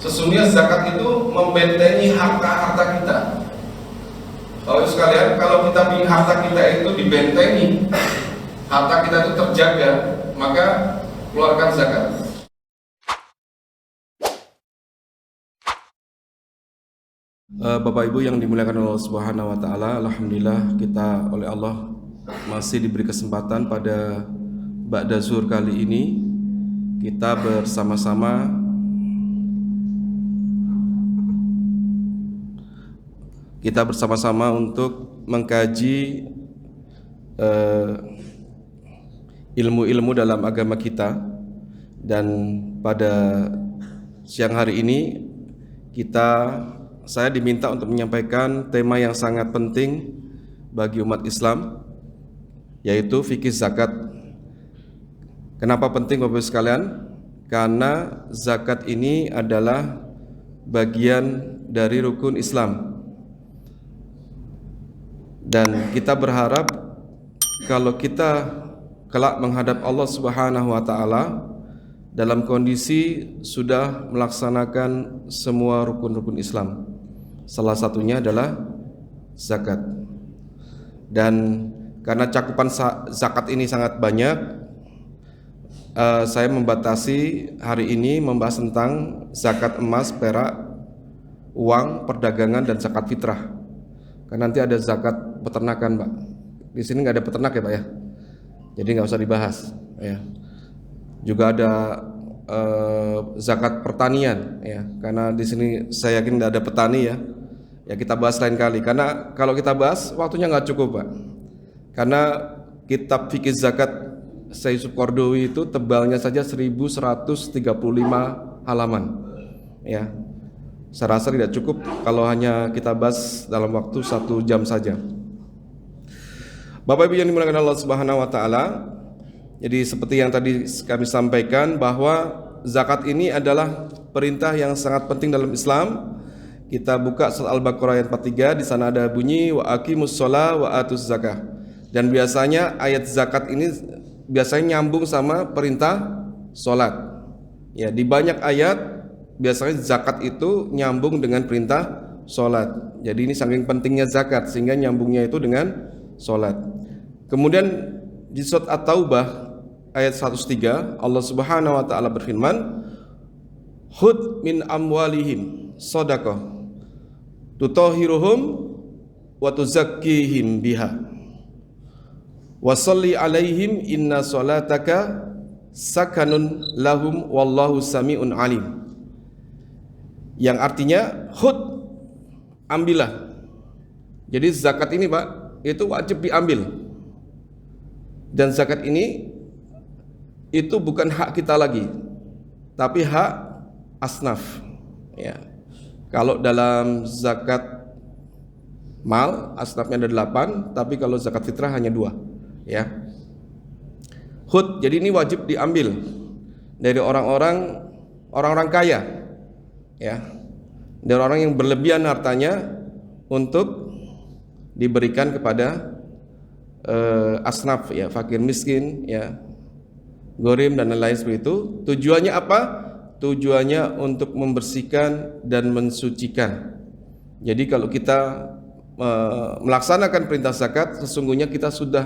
Sesungguhnya zakat itu membentengi harta-harta kita. Kalau sekalian, kalau kita ingin harta kita itu dibentengi, harta kita itu terjaga, maka keluarkan zakat. Bapak Ibu yang dimuliakan Allah Subhanahu wa taala, alhamdulillah kita oleh Allah masih diberi kesempatan pada Ba'da Zuhur kali ini kita bersama-sama untuk mengkaji ilmu-ilmu dalam agama kita. Dan pada siang hari ini saya diminta untuk menyampaikan tema yang sangat penting bagi umat Islam, yaitu fikih zakat. Kenapa penting Bapak Ibu sekalian? Karena zakat ini adalah bagian dari rukun Islam. Dan kita berharap kalau kita kelak menghadap Allah Subhanahu wa taala dalam kondisi sudah melaksanakan semua rukun-rukun Islam. Salah satunya adalah zakat. Dan karena cakupan zakat ini sangat banyak, saya membatasi hari ini membahas tentang zakat emas, perak, uang, perdagangan, dan zakat fitrah. Karena nanti ada zakat peternakan, Pak. Di sini nggak ada peternak ya, Pak ya. Jadi nggak usah dibahas. Ya. Juga ada zakat pertanian, ya. Karena di sini saya yakin nggak ada petani ya. Ya kita bahas lain kali. Karena kalau kita bahas waktunya nggak cukup, Pak. Karena kitab fikih zakat Syekh Yusuf Qaradawi itu tebalnya saja 1135 halaman. Ya. Saya rasa tidak cukup kalau hanya kita bahas dalam waktu 1 jam saja. Bapak Ibu yang dimuliakan Allah Subhanahu wa taala, jadi seperti yang tadi kami sampaikan bahwa zakat ini adalah perintah yang sangat penting dalam Islam. Kita buka surat Al-Baqarah ayat 43, di sana ada bunyi wa aqimus shalah wa atuz zakah. Dan biasanya ayat zakat ini biasanya nyambung sama perintah salat. Ya, di banyak ayat biasanya zakat itu nyambung dengan perintah salat. Jadi ini saking pentingnya zakat sehingga nyambungnya itu dengan salat. Kemudian di surat At-Taubah ayat 103 Allah Subhanahu wa taala berfirman, "Khudh min amwalihim shadaqah tutahhiruhum wa tuzakkihim biha wa shalli alaihim inna salataka sakanun lahum wallahu samiun alim." Yang artinya khudh, ambillah. Jadi zakat ini, Pak, itu wajib diambil. Dan zakat ini itu bukan hak kita lagi, tapi hak asnaf. Ya. Kalau dalam zakat mal, asnafnya ada 8, tapi kalau zakat fitrah hanya 2. Ya. Khud, jadi ini wajib diambil dari orang-orang kaya. Ya. Dari orang yang berlebihan hartanya untuk diberikan kepada asnaf, ya, fakir miskin, ya, gorim dan lain-lain seperti itu. Tujuannya apa? Tujuannya untuk membersihkan dan mensucikan. Jadi kalau kita melaksanakan perintah zakat, sesungguhnya kita sudah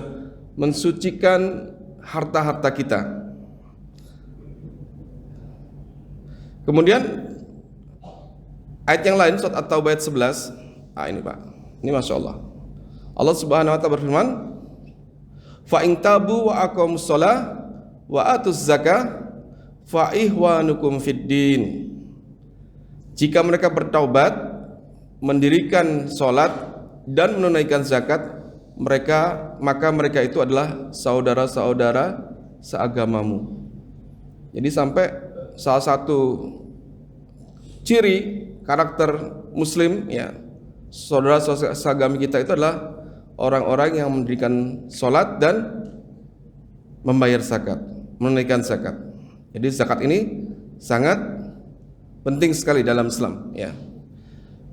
mensucikan harta-harta kita. Kemudian ayat yang lain surat At-Taubah ayat 11. Ini, Pak. Ini Masya Allah. Allah Subhanahu wa taala berfirman, fa in tabu wa aqamus shalah wa atuz zakah fa ihwanukum fid din. Jika mereka bertaubat, mendirikan salat dan menunaikan zakat, maka mereka itu adalah saudara-saudara seagamamu. Jadi sampai salah satu ciri karakter muslim, ya, saudara seagama kita itu adalah orang-orang yang mendirikan salat dan membayar zakat, menunaikan zakat. Jadi zakat ini sangat penting sekali dalam Islam, ya.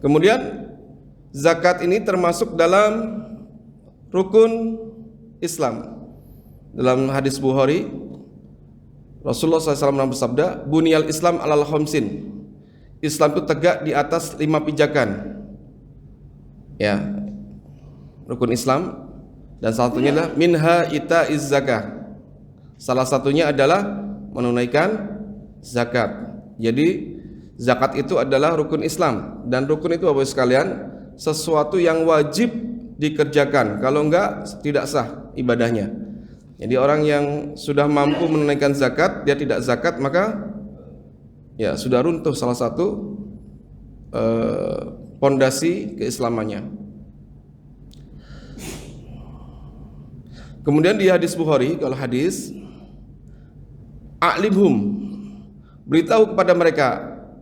Kemudian zakat ini termasuk dalam rukun Islam. Dalam hadis Bukhari, Rasulullah SAW bersabda, "Bunyal Islam alal khamsin, Islam itu tegak di atas 5 pijakan. Ya, rukun Islam, dan salah satunya adalah minha itaiz zakah. Salah satunya adalah menunaikan zakat. Jadi zakat itu adalah rukun Islam, dan rukun itu Bapak sekalian sesuatu yang wajib dikerjakan. Kalau enggak tidak sah ibadahnya. Jadi orang yang sudah mampu menunaikan zakat, dia tidak zakat, maka ya sudah runtuh salah satu pondasi keislamannya. Kemudian di hadis Bukhari, kalau hadis, a'limhum, beritahu kepada mereka,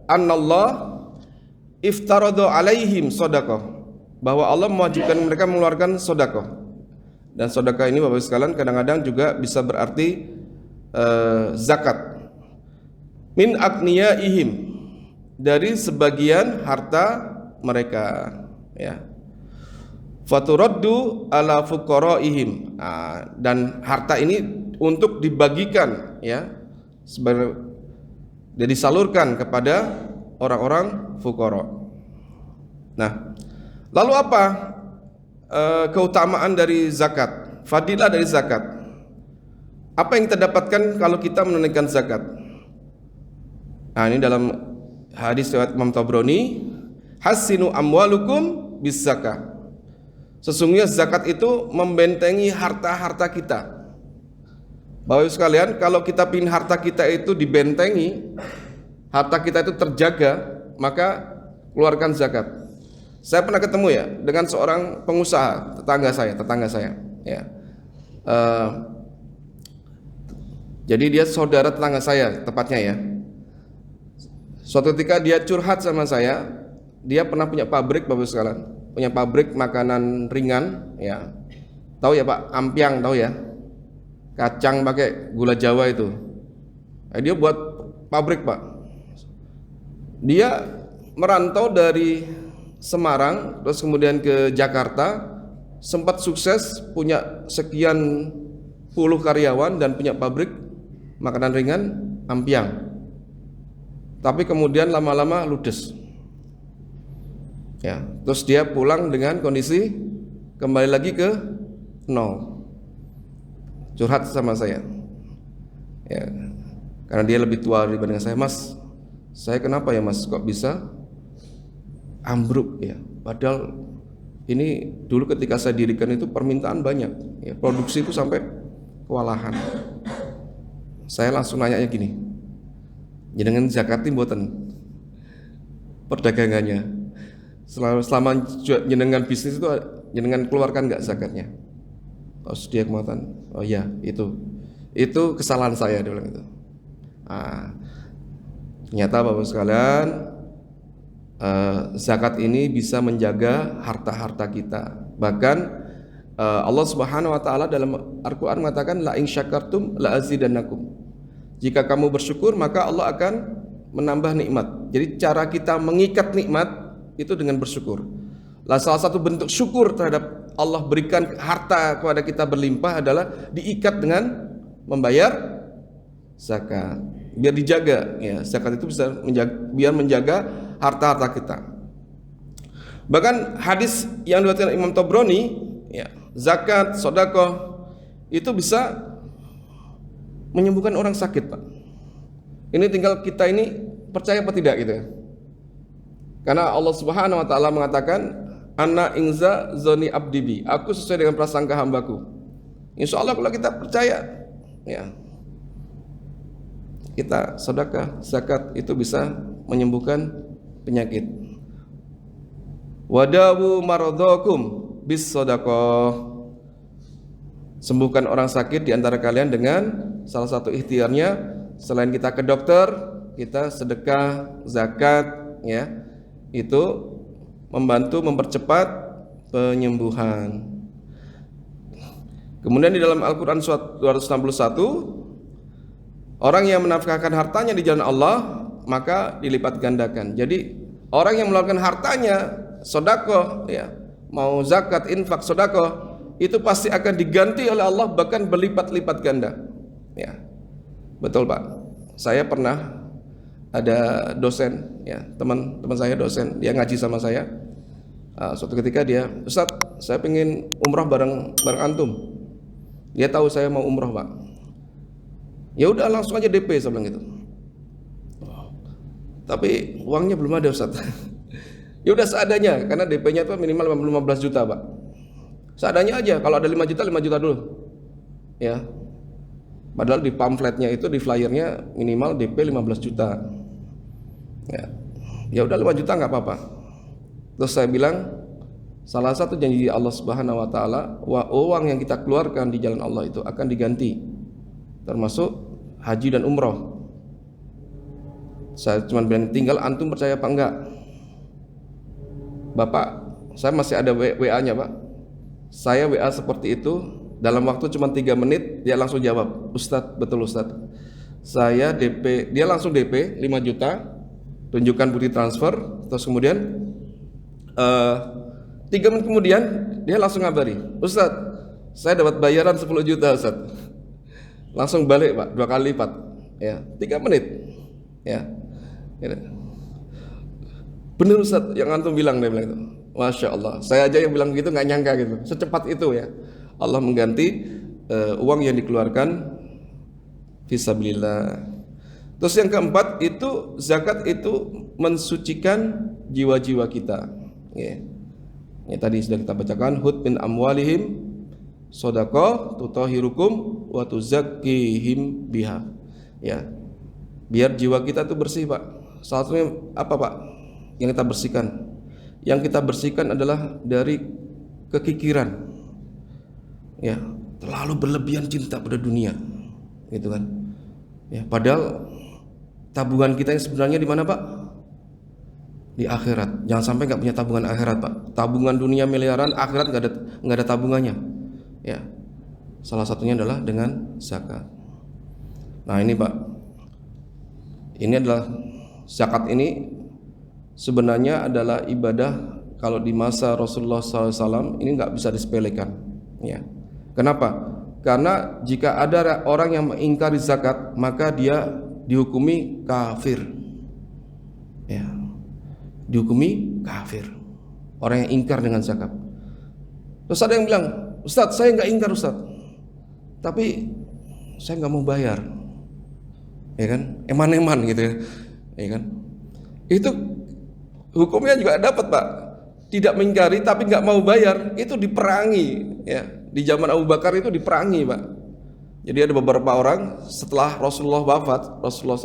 annallah iftaradu alaihim shadaqah, bahwa Allah mewajibkan mereka mengeluarkan sedekah. Dan sedekah ini Bapak sekalian kadang-kadang juga bisa berarti zakat. Min agniyaihim, dari sebagian harta mereka, ya. Faturaddu ala fuqaraihim, dan harta ini untuk dibagikan, ya, dan disalurkan kepada orang-orang fuqara. Nah, lalu apa keutamaan dari zakat, fadilah dari zakat? Apa yang kita dapatkan kalau kita menunaikan zakat? Nah, ini dalam hadis riwayat Imam Tabrani, hasinu amwalukum bis zakah. Sesungguhnya zakat itu membentengi harta-harta kita. Bapak Ibu sekalian, kalau kita ingin harta kita itu dibentengi, harta kita itu terjaga, maka keluarkan zakat. Saya pernah ketemu ya dengan seorang pengusaha, tetangga saya, ya. Jadi dia saudara tetangga saya, tepatnya ya. Suatu ketika dia curhat sama saya, dia pernah punya pabrik, Bapak sekalian, punya pabrik makanan ringan, ya. Tahu ya Pak, ampiang, tahu ya? Kacang pakai gula Jawa itu. Dia buat pabrik, Pak. Dia merantau dari Semarang terus kemudian ke Jakarta, sempat sukses punya sekian puluh karyawan dan punya pabrik makanan ringan ampiang. Tapi kemudian lama-lama ludes. Ya, terus dia pulang dengan kondisi kembali lagi ke nol. Curhat sama saya. Ya, karena dia lebih tua dibanding saya. Mas, saya kenapa ya Mas kok bisa ambruk ya? Padahal ini dulu ketika saya dirikan itu permintaan banyak, ya, produksi itu sampai kewalahan. Saya langsung nanya gini, jenengan zakatin mboten perdagangannya? Selama jenengan bisnis itu jenengan keluarkan nggak zakatnya? Terus dia kematan, oh ya itu kesalahan saya, dia bilang itu. Ternyata Bapak sekalian, zakat ini bisa menjaga harta-harta kita. Bahkan Allah Subhanahu wa taala dalam Al-Qur'an mengatakan la in syakartum la azidannakum. Jika kamu bersyukur maka Allah akan menambah nikmat. Jadi cara kita mengikat nikmat itu dengan bersyukur. Lah salah satu bentuk syukur terhadap Allah berikan harta kepada kita berlimpah adalah diikat dengan membayar zakat. Biar dijaga, ya, zakat itu bisa menjaga harta-harta kita. Bahkan hadis yang diriwayatkan Imam Tabrani, ya, zakat, sedekah itu bisa menyembuhkan orang sakit, Pak. Ini tinggal kita ini percaya apa tidak gitu ya. Karena Allah Subhanahu wa taala mengatakan, "Ana inza zoni abdibi." Aku sesuai dengan prasangka hambaku. Insya Allah kalau kita percaya, ya, kita sedekah, zakat itu bisa menyembuhkan penyakit. Wadawu maradhakum bis sedekah. Sembuhkan orang sakit di antara kalian dengan salah satu ikhtiarnya, selain kita ke dokter, kita sedekah, zakat, ya. Itu membantu mempercepat penyembuhan. Kemudian di dalam Al-Qur'an surat 261, orang yang menafkahkan hartanya di jalan Allah maka dilipat gandakan. Jadi orang yang mengeluarkan hartanya sedekah, ya, mau zakat, infak, sedekah, itu pasti akan diganti oleh Allah bahkan berlipat-lipat ganda. Ya. Betul, Pak. Saya pernah ada dosen, ya teman saya dosen, dia ngaji sama saya. Suatu ketika dia, Ustadz, saya pengen umrah bareng antum. Dia tahu saya mau umrah, Pak. Ya udah langsung aja DP, saya bilang gitu. Tapi uangnya belum ada, Ustadz. Ya udah seadanya, karena DP-nya itu minimal 15 juta, Pak. Seadanya aja, kalau ada 5 juta dulu. Ya. Padahal di pamfletnya itu, di flyernya minimal DP 15 juta. Ya udah 5 juta nggak apa-apa. Terus saya bilang, salah satu janji Allah Subhanahu wa taala, uang yang kita keluarkan di jalan Allah itu akan diganti, termasuk haji dan umroh. Saya cuma bilang, tinggal antum percaya apa enggak. Bapak, saya masih ada WA-nya, Pak. Saya WA seperti itu, dalam waktu cuma 3 menit dia langsung jawab, Ustadz, betul Ustadz, saya DP, dia langsung DP 5 juta, tunjukkan bukti transfer. Terus kemudian 3 menit kemudian dia langsung ngabari, Ustadz, saya dapat bayaran 10 juta Ustadz. Langsung balik, Pak, 2 kali lipat. Ya, 3 menit. Ya. Bener Ustadz yang antum bilang, dia bilang itu. Masya Allah, saya aja yang bilang begitu nggak nyangka gitu, secepat itu ya Allah mengganti uang yang dikeluarkan fisabilillah. Terus yang keempat itu zakat itu mensucikan jiwa-jiwa kita. Ya. Ini tadi sudah kita bacakan, hud min amwalihim shadaqah tutahhirukum wa tuzakkihim biha. Ya. Biar jiwa kita itu bersih, Pak. Salah satunya apa, Pak? Yang kita bersihkan. Yang kita bersihkan adalah dari kekikiran. Ya, terlalu berlebihan cinta pada dunia. Gitu kan. Ya, padahal tabungan kita yang sebenarnya di mana, Pak? Di akhirat. Jangan sampai nggak punya tabungan akhirat, Pak. Tabungan dunia miliaran, akhirat nggak ada tabungannya. Ya, salah satunya adalah dengan zakat. Nah ini, Pak, ini adalah zakat ini sebenarnya adalah ibadah kalau di masa Rasulullah SAW ini nggak bisa disepelekan. Ya, kenapa? Karena jika ada orang yang mengingkari zakat, maka dia dihukumi kafir. Ya, dihukumi kafir. Orang yang ingkar dengan zakat. Terus ada yang bilang, Ustadz, saya nggak ingkar Ustadz, tapi saya nggak mau bayar. Ya kan, eman-eman gitu ya. Ya kan, itu hukumnya juga dapat, Pak. Tidak mengingkari tapi nggak mau bayar, itu diperangi. Ya, di zaman Abu Bakar itu diperangi, Pak. Jadi ada beberapa orang setelah Rasulullah wafat, Rasulullah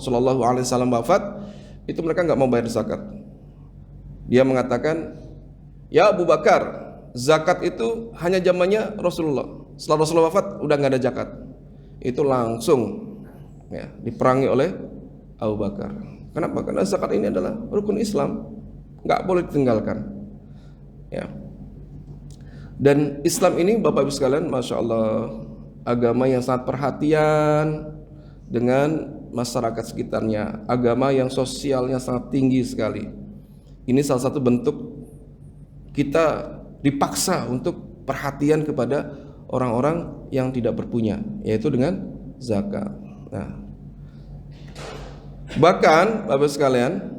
Shallallahu Alaihi Wasallam wafat, itu mereka nggak mau bayar zakat. Dia mengatakan, ya Abu Bakar, zakat itu hanya zamannya Rasulullah. Setelah Rasulullah wafat, udah nggak ada zakat. Itu langsung ya diperangi oleh Abu Bakar. Kenapa? Karena zakat ini adalah rukun Islam, nggak boleh ditinggalkan. Ya. Dan Islam ini, Bapak Ibu sekalian, masya Allah, agama yang sangat perhatian dengan masyarakat sekitarnya, agama yang sosialnya sangat tinggi sekali. Ini salah satu bentuk kita dipaksa untuk perhatian kepada orang-orang yang tidak berpunya, yaitu dengan zakat. Nah, bahkan Bapak sekalian,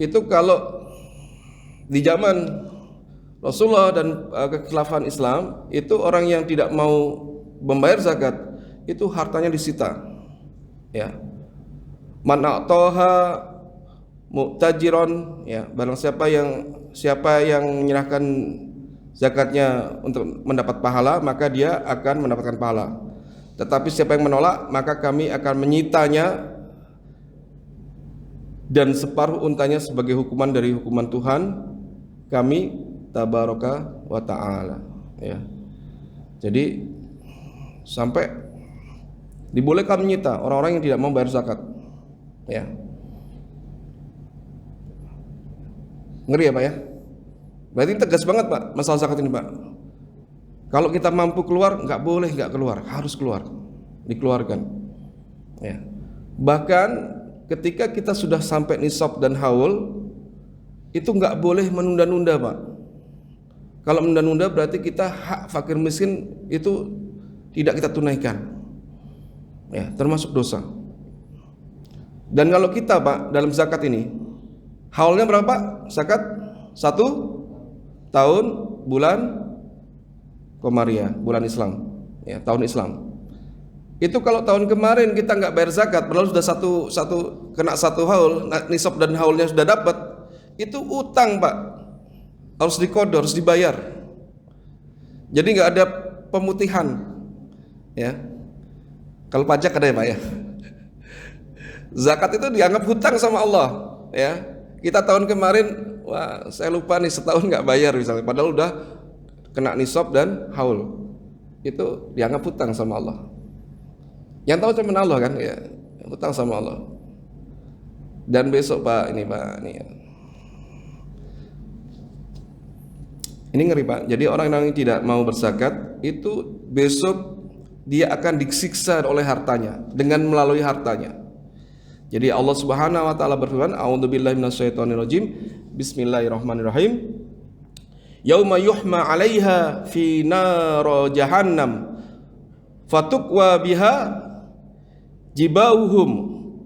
itu kalau di zaman Rasulullah dan kekhilafan Islam, itu orang yang tidak mau membayar zakat, itu hartanya disita. Ya. Man a'taha mu'tajiron, ya, barang siapa yang menyerahkan zakatnya untuk mendapat pahala, maka dia akan mendapatkan pahala. Tetapi siapa yang menolak, maka kami akan menyitanya dan separuh untanya sebagai hukuman dari hukuman Tuhan kami tabaraka wa ta'ala. Ya. Jadi sampai dibolehkan menyita orang-orang yang tidak mau bayar zakat. Ya. Ngeri ya, Pak ya? Berarti tegas banget, Pak, masalah zakat ini, Pak. Kalau kita mampu keluar, nggak boleh nggak keluar, harus keluar, dikeluarkan. Ya. Bahkan ketika kita sudah sampai nisab dan haul, itu nggak boleh menunda-nunda, Pak. Kalau menunda-nunda berarti kita hak fakir miskin itu tidak kita tunaikan. Ya, termasuk dosa. Dan kalau kita Pak dalam zakat ini, haulnya berapa Pak? Zakat 1 tahun bulan Komariah, bulan Islam, ya tahun Islam. Itu kalau tahun kemarin kita nggak bayar zakat, padahal sudah kena 1 haul, nisab dan haulnya sudah dapat, itu utang Pak, harus dikodor, harus dibayar. Jadi nggak ada pemutihan, ya. Kalau pajak ada ya Pak ya. Zakat itu dianggap hutang sama Allah, ya. Kita tahun kemarin, wah saya lupa nih setahun nggak bayar misalnya, padahal udah kena nisab dan haul, itu dianggap hutang sama Allah. Yang tahu cuma Allah kan, ya, hutang sama Allah. Dan besok Pak, ini ya. Ini ngeri Pak. Jadi orang yang tidak mau berzakat itu besok dia akan disiksa oleh hartanya dengan melalui hartanya. Jadi Allah Subhanahu wa taala berfirman, "A'udzubillahi minasyaitonirrajim. Bismillahirrahmanirrahim. Yauma yuhma 'alaiha fi nar jahannam fatukwa biha jibauhum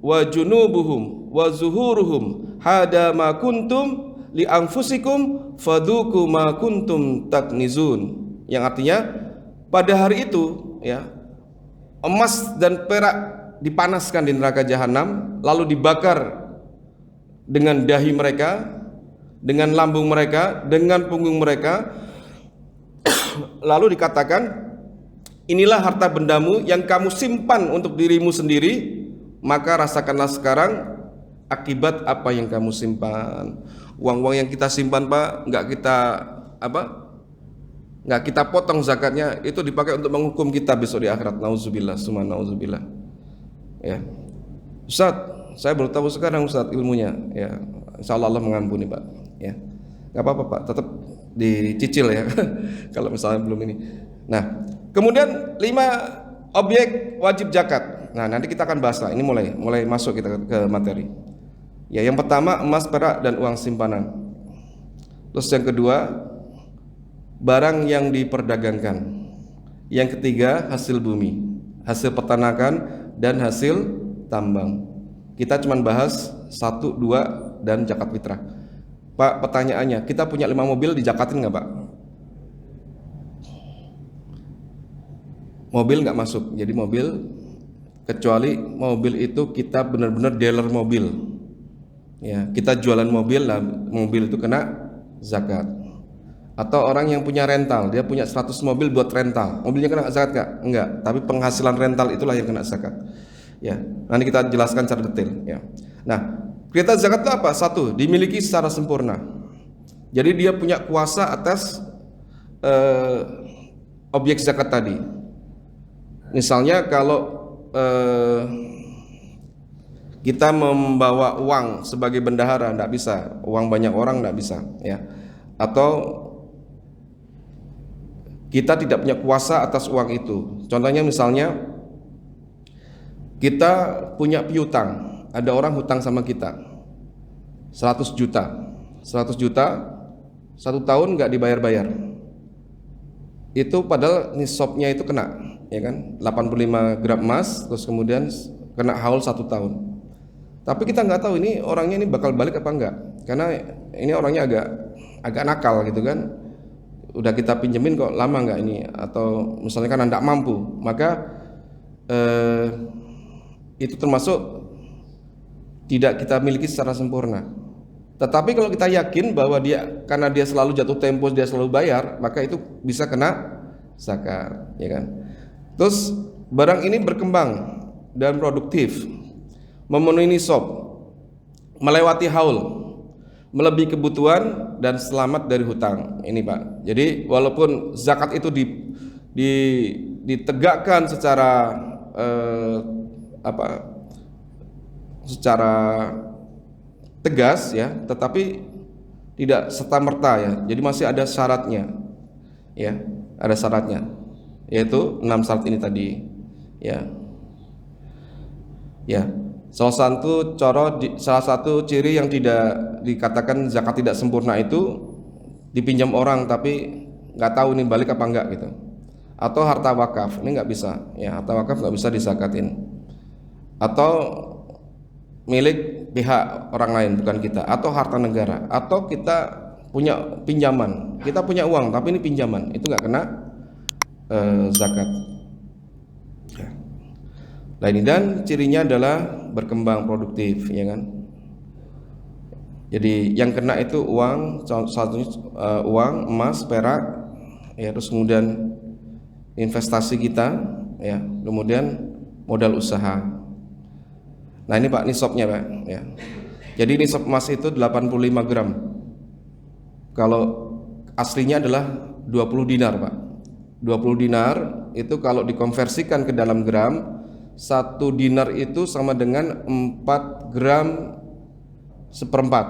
wa junubuhum wa zuhuruhum hada ma kuntum li anfusikum fadzuku ma kuntum taknizun." Yang artinya pada hari itu, ya, emas dan perak dipanaskan di neraka jahanam, lalu dibakar dengan dahi mereka, dengan lambung mereka, dengan punggung mereka, lalu dikatakan, inilah harta bendamu yang kamu simpan untuk dirimu sendiri, maka rasakanlah sekarang akibat apa yang kamu simpan. Uang-uang yang kita simpan Pak, nggak kita potong zakatnya, itu dipakai untuk menghukum kita besok di akhirat. Nauzubillah, summa nauzubillah. Ya, Ustaz, saya baru tahu sekarang Ustaz ilmunya. Ya, insya Allah mengampuni Pak. Ya, nggak apa-apa Pak, tetap dicicil ya. Kalau misalnya belum ini. Nah, kemudian 5 objek wajib zakat. Nah, nanti kita akan bahas lah. Ini mulai masuk kita ke materi. Ya, yang pertama emas, perak dan uang simpanan. Terus yang kedua barang yang diperdagangkan. Yang ketiga hasil bumi, hasil peternakan dan hasil tambang. Kita cuma bahas 1, 2 dan zakat fitrah. Pak, pertanyaannya, kita punya 5 mobil, dijakatin nggak Pak? Mobil nggak masuk. Jadi mobil, kecuali mobil itu kita benar-benar dealer mobil. Ya, kita jualan mobil, lah mobil itu kena zakat. Atau orang yang punya rental, dia punya 100 mobil buat rental, mobilnya kena zakat nggak? Enggak, tapi penghasilan rental itulah yang kena zakat. Ya, nanti kita jelaskan secara detail. Ya. Nah, kriteria zakat itu apa? 1, dimiliki secara sempurna. Jadi dia punya kuasa atas objek zakat tadi. Misalnya kalau kita membawa uang sebagai bendahara, tidak bisa. Uang banyak orang tidak bisa. Ya. Atau kita tidak punya kuasa atas uang itu. Contohnya misalnya kita punya piutang, ada orang hutang sama kita 100 juta 100 juta 1 tahun nggak dibayar-bayar. Itu padahal nisabnya itu kena, ya kan, 85 gram emas, terus kemudian kena haul 1 tahun. Tapi kita nggak tahu ini orangnya ini bakal balik apa enggak, karena ini orangnya agak nakal gitu kan. Udah kita pinjemin kok lama nggak ini, atau misalnya kan anda mampu, maka itu termasuk tidak kita miliki secara sempurna. Tetapi kalau kita yakin bahwa karena dia selalu jatuh tempo, dia selalu bayar, maka itu bisa kena zakat, ya kan. Terus barang ini berkembang dan produktif, memenuhi nisab, melewati haul, melebihi kebutuhan dan selamat dari hutang. Ini Pak. Jadi walaupun zakat itu ditegakkan secara secara tegas ya, tetapi tidak serta-merta ya. Jadi masih ada syaratnya. Ya, ada syaratnya. Yaitu 6 syarat ini tadi. Ya. Ya. Salah satu ciri yang tidak dikatakan zakat tidak sempurna itu dipinjam orang tapi nggak tahu nih balik apa enggak gitu. Atau harta wakaf, ini nggak bisa. Ya, harta wakaf nggak bisa disakatin. Atau milik pihak orang lain bukan kita, atau harta negara, atau kita punya pinjaman, kita punya uang tapi ini pinjaman, itu nggak kena zakat. Nah ini, dan cirinya adalah berkembang produktif, ya kan. Jadi yang kena itu uang, satunya uang, emas, perak, ya, terus kemudian investasi kita, ya, kemudian modal usaha. Nah ini Pak nisabnya Pak, ya. Jadi nisab emas itu 85 gram. Kalau aslinya adalah 20 dinar Pak. 20 dinar itu kalau dikonversikan ke dalam gram, 1 dinar itu sama dengan 4 gram seperempat,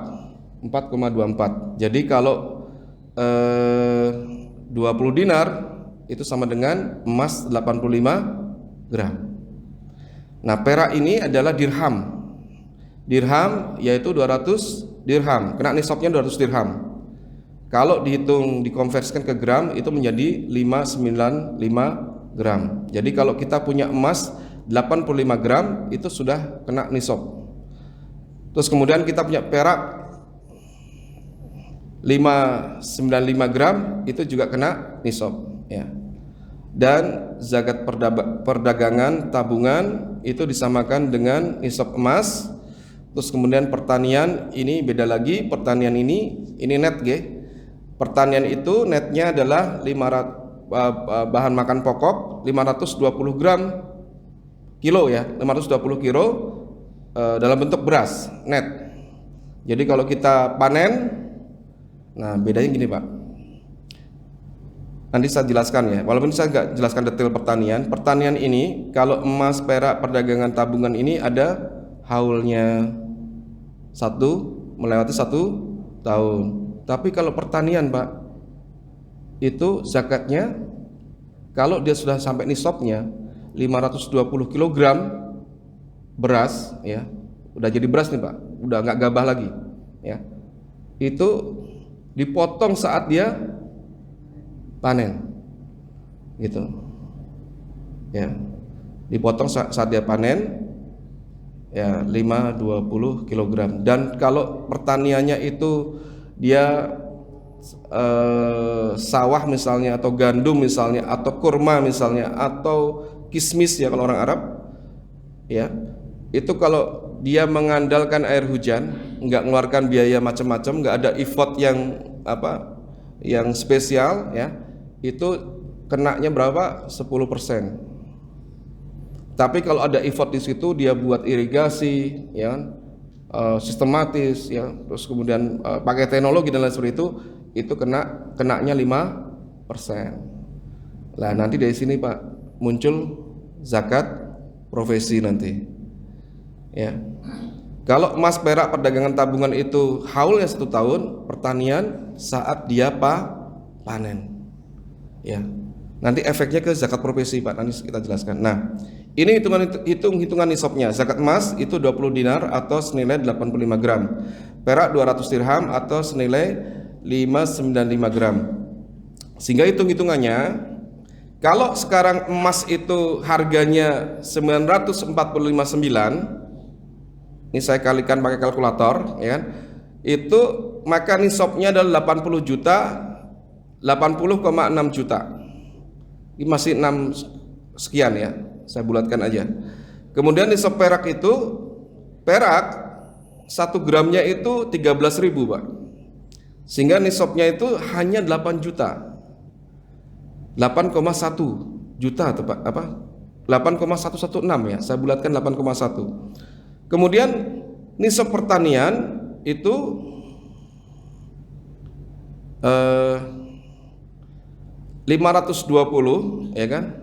4,24. Jadi kalau 20 dinar itu sama dengan emas 85 gram. Nah perak ini adalah dirham. Dirham yaitu 200 dirham, kena nisabnya 200 dirham. Kalau dihitung dikonversikan ke gram itu menjadi 595 gram. Jadi kalau kita punya emas 85 gram itu sudah kena nisab. Terus kemudian kita punya perak 595 gram itu juga kena nisab, ya. Dan zakat perdagangan tabungan itu disamakan dengan nisab emas. Terus kemudian pertanian ini beda lagi, pertanian ini net G. Pertanian itu netnya adalah 500 bahan makan pokok 520 gram kilo, ya, 520 kilo dalam bentuk beras net. Jadi kalau kita panen, nah bedanya gini Pak, nanti saya jelaskan ya, walaupun saya nggak jelaskan detail pertanian. Pertanian ini kalau emas, perak, perdagangan tabungan ini ada haulnya melewati 1 tahun. Tapi kalau pertanian Pak, itu zakatnya kalau dia sudah sampai nisabnya 520 kg beras, ya, udah jadi beras nih Pak, udah nggak gabah lagi, ya, itu dipotong saat dia panen, gitu, ya, dipotong saat dia panen, ya, 520 kg. Dan kalau pertaniannya itu dia sawah misalnya, atau gandum misalnya, atau kurma misalnya, atau kismis, ya, kalau orang Arab, ya, itu kalau dia mengandalkan air hujan, nggak mengeluarkan biaya macam-macam, nggak ada effort yang spesial, ya, itu kenanya berapa? 10%. Tapi kalau ada effort di situ, dia buat irigasi, ya, sistematis, ya, terus kemudian pakai teknologi dan lain seperti itu kenanya 5%. Nah nanti dari sini Pak muncul zakat profesi nanti, ya. Kalau emas, perak, perdagangan tabungan itu haulnya 1 tahun, pertanian saat dia panen, ya. Nanti efeknya ke zakat profesi Pak, nanti kita jelaskan. Nah ini hitungan nisabnya. Zakat emas itu 20 dinar atau senilai 85 gram, perak 200 dirham atau senilai 595 gram. Sehingga hitungannya, kalau sekarang emas itu harganya 945,9, ini saya kalikan pakai kalkulator, ya kan? Itu maka nisabnya adalah 80 juta, 80,6 juta. Ini masih 6 sekian, ya. Saya bulatkan aja. Kemudian nisab perak itu, perak 1 gramnya itu 13.000 Pak. Sehingga nisabnya itu hanya 8 juta. 8,1 juta atau apa? 8,116, ya. Saya bulatkan 8,1. Kemudian nisab pertanian itu 520, ya kan?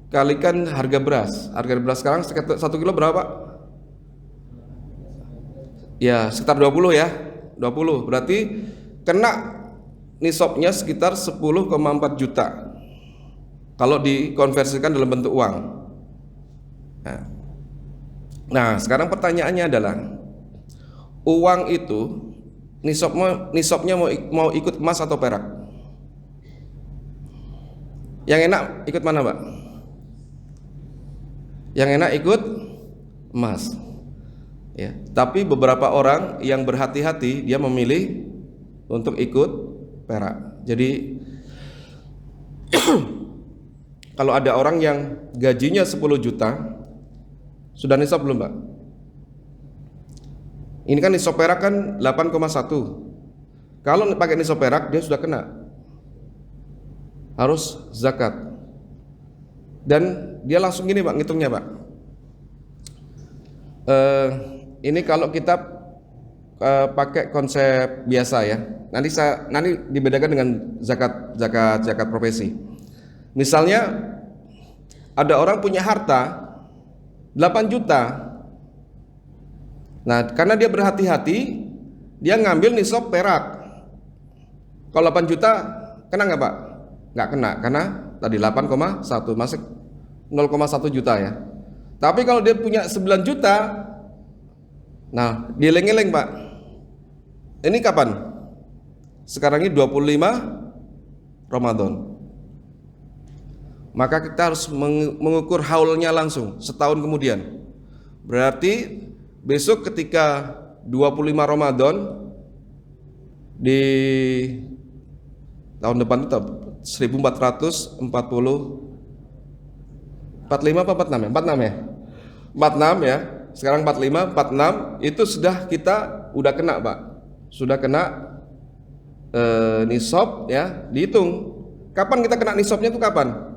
Kalikan harga beras. Harga beras sekarang 1 kilo berapa? Ya, sekitar 20, ya. 20. Berarti kena nisabnya sekitar 10,4 juta. Kalau dikonversikan dalam bentuk uang. Nah, sekarang pertanyaannya adalah, uang itu nisabnya mau ikut emas atau perak? Yang enak ikut mana, Pak? Yang enak ikut emas. Ya, tapi beberapa orang yang berhati-hati dia memilih untuk ikut perak. Jadi kalau ada orang yang gajinya 10 juta, sudah nisab belum, Pak? Ini kan nisab perak kan 8,1. Kalau pakai nisab perak dia sudah kena, harus zakat. Dan dia langsung gini, Pak, ngitungnya, Pak. Ini kalau kita pakai konsep biasa ya. Nanti dibedakan dengan zakat profesi. Misalnya ada orang punya harta 8 juta. Nah, karena dia berhati-hati, dia ngambil nisab perak. Kalau 8 juta kena nggak, Pak? Nggak kena, karena tadi 8,1 masih 0,1 juta ya. Tapi kalau dia punya 9 juta, nah dieleng-eleng, Pak. Ini kapan? Sekarang ini 25 Ramadan. Maka kita harus mengukur haulnya langsung setahun kemudian. Berarti besok ketika 25 Ramadan di tahun depan itu 1440 45 apa 46 ya? 46 ya? 46 ya. Sekarang 45, 46 itu sudah kita udah kena, Pak. Sudah kena nisab ya, dihitung. Kapan kita kena nisabnya itu kapan?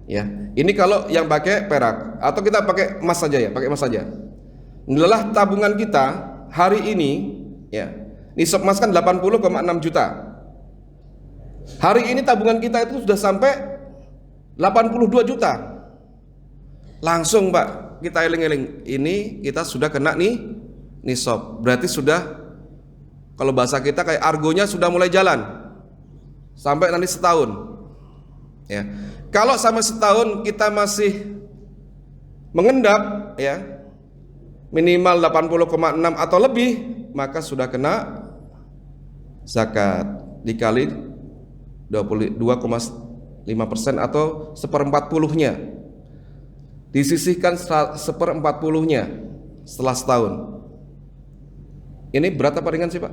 Ya, ini kalau yang pakai perak atau kita pakai emas saja ya, pakai emas saja. Inilah tabungan kita hari ini ya. Nisab emas kan 80,6 juta. Hari ini tabungan kita itu sudah sampai 82 juta. Langsung, Pak, kita eling-eling. Ini kita sudah kena nih nisab. Berarti sudah, kalau bahasa kita kayak argonya sudah mulai jalan sampai nanti setahun. Ya. Kalau sampai setahun kita masih mengendap ya, minimal 80,6 atau lebih, maka sudah kena zakat dikali 22,5% atau 1/40-nya. Disisihkan 1/40-nya setelah setahun. Ini berat apa ringan sih, Pak?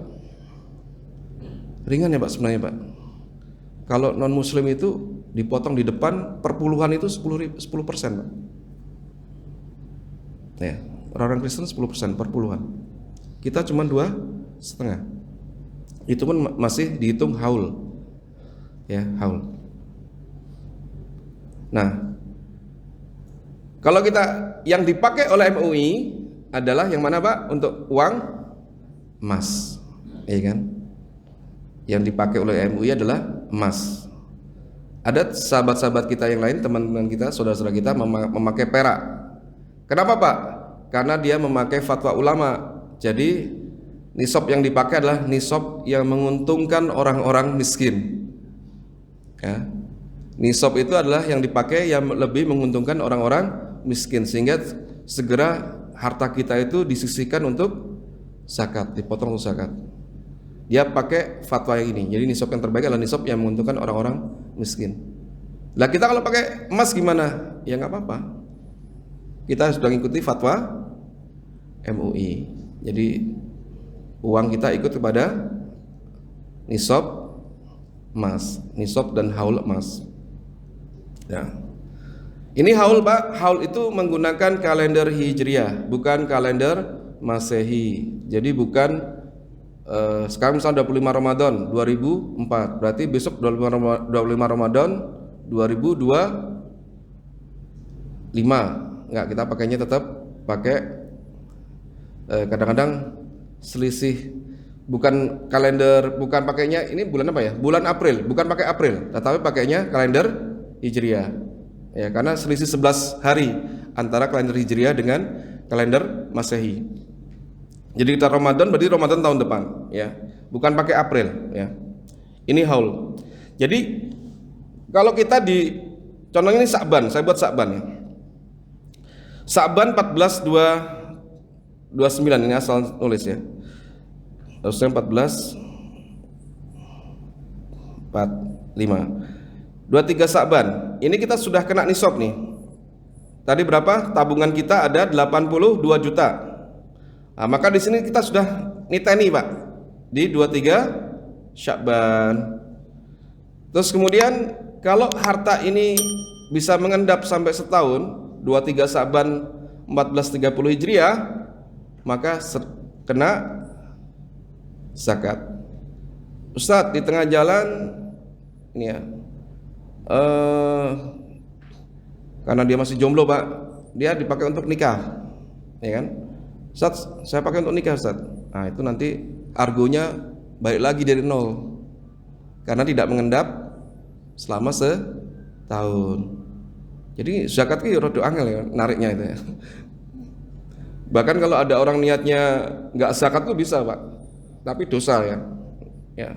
Ringan ya, Pak, sebenarnya, Pak. Kalau non muslim itu dipotong di depan perpuluhan itu 10%, Pak. Ya, orang Kristen 10% perpuluhan. Kita cuma 2,5. Itu pun masih dihitung haul. Ya, haul. Nah, kalau kita yang dipakai oleh MUI adalah yang mana, Pak? Untuk uang emas, ya kan? Yang dipakai oleh MUI adalah emas. Ada sahabat-sahabat kita yang lain, teman-teman kita, saudara-saudara kita memakai perak. Kenapa, Pak? Karena dia memakai fatwa ulama. Jadi nisab yang dipakai adalah nisab yang menguntungkan orang-orang miskin. Ya. Nisab itu adalah yang dipakai yang lebih menguntungkan orang-orang miskin, sehingga segera harta kita itu disisihkan untuk zakat, dipotong untuk zakat. Dia pakai fatwa yang ini. Jadi nisab yang terbaik adalah nisab yang menguntungkan orang-orang miskin. Lah kita kalau pakai emas gimana? Ya nggak apa-apa. Kita sudah mengikuti fatwa MUI. Jadi uang kita ikut kepada nisab emas, nisab dan haul emas. Ya. Ini haul, Pak. Haul itu menggunakan kalender Hijriah, bukan kalender Masehi. Jadi bukan sekarang misalnya 25 Ramadan 2004, berarti besok 25 Ramadan 2025. Enggak, kita pakainya tetap pakai kadang-kadang selisih, bukan kalender, bukan pakainya ini bulan apa ya? Bulan April, bukan pakai April, tetapi pakainya kalender Hijriah. Ya, karena selisih 11 hari antara kalender Hijriah dengan kalender Masehi. Jadi kita Ramadan berarti Ramadan tahun depan, ya. Bukan pakai April, ya. Ini haul. Jadi kalau kita di contohnya ini Sa'ban, saya buat Sa'ban ya. Sa'ban 14/2/29 ini asal nulis ya. Harusnya 14/45. 23 Sa'ban. Ini kita sudah kena nisab nih. Tadi berapa? Tabungan kita ada 82 juta. Nah, maka di sini kita sudah niteni Pak di 23 Sya'ban. Terus kemudian kalau harta ini bisa mengendap sampai setahun, 23 Sya'ban 1430 Hijriah, maka kena zakat. Ustadz, di tengah jalan ini ya, karena dia masih jomblo Pak, dia dipakai untuk nikah, ya kan? Ustadz, saya pakai untuk nikah Ustadz. Nah itu nanti argonya balik lagi dari nol, karena tidak mengendap selama setahun. Jadi zakat itu rada angel ya nariknya itu ya. Bahkan kalau ada orang niatnya nggak zakat tuh bisa Pak, tapi dosa ya. Ya.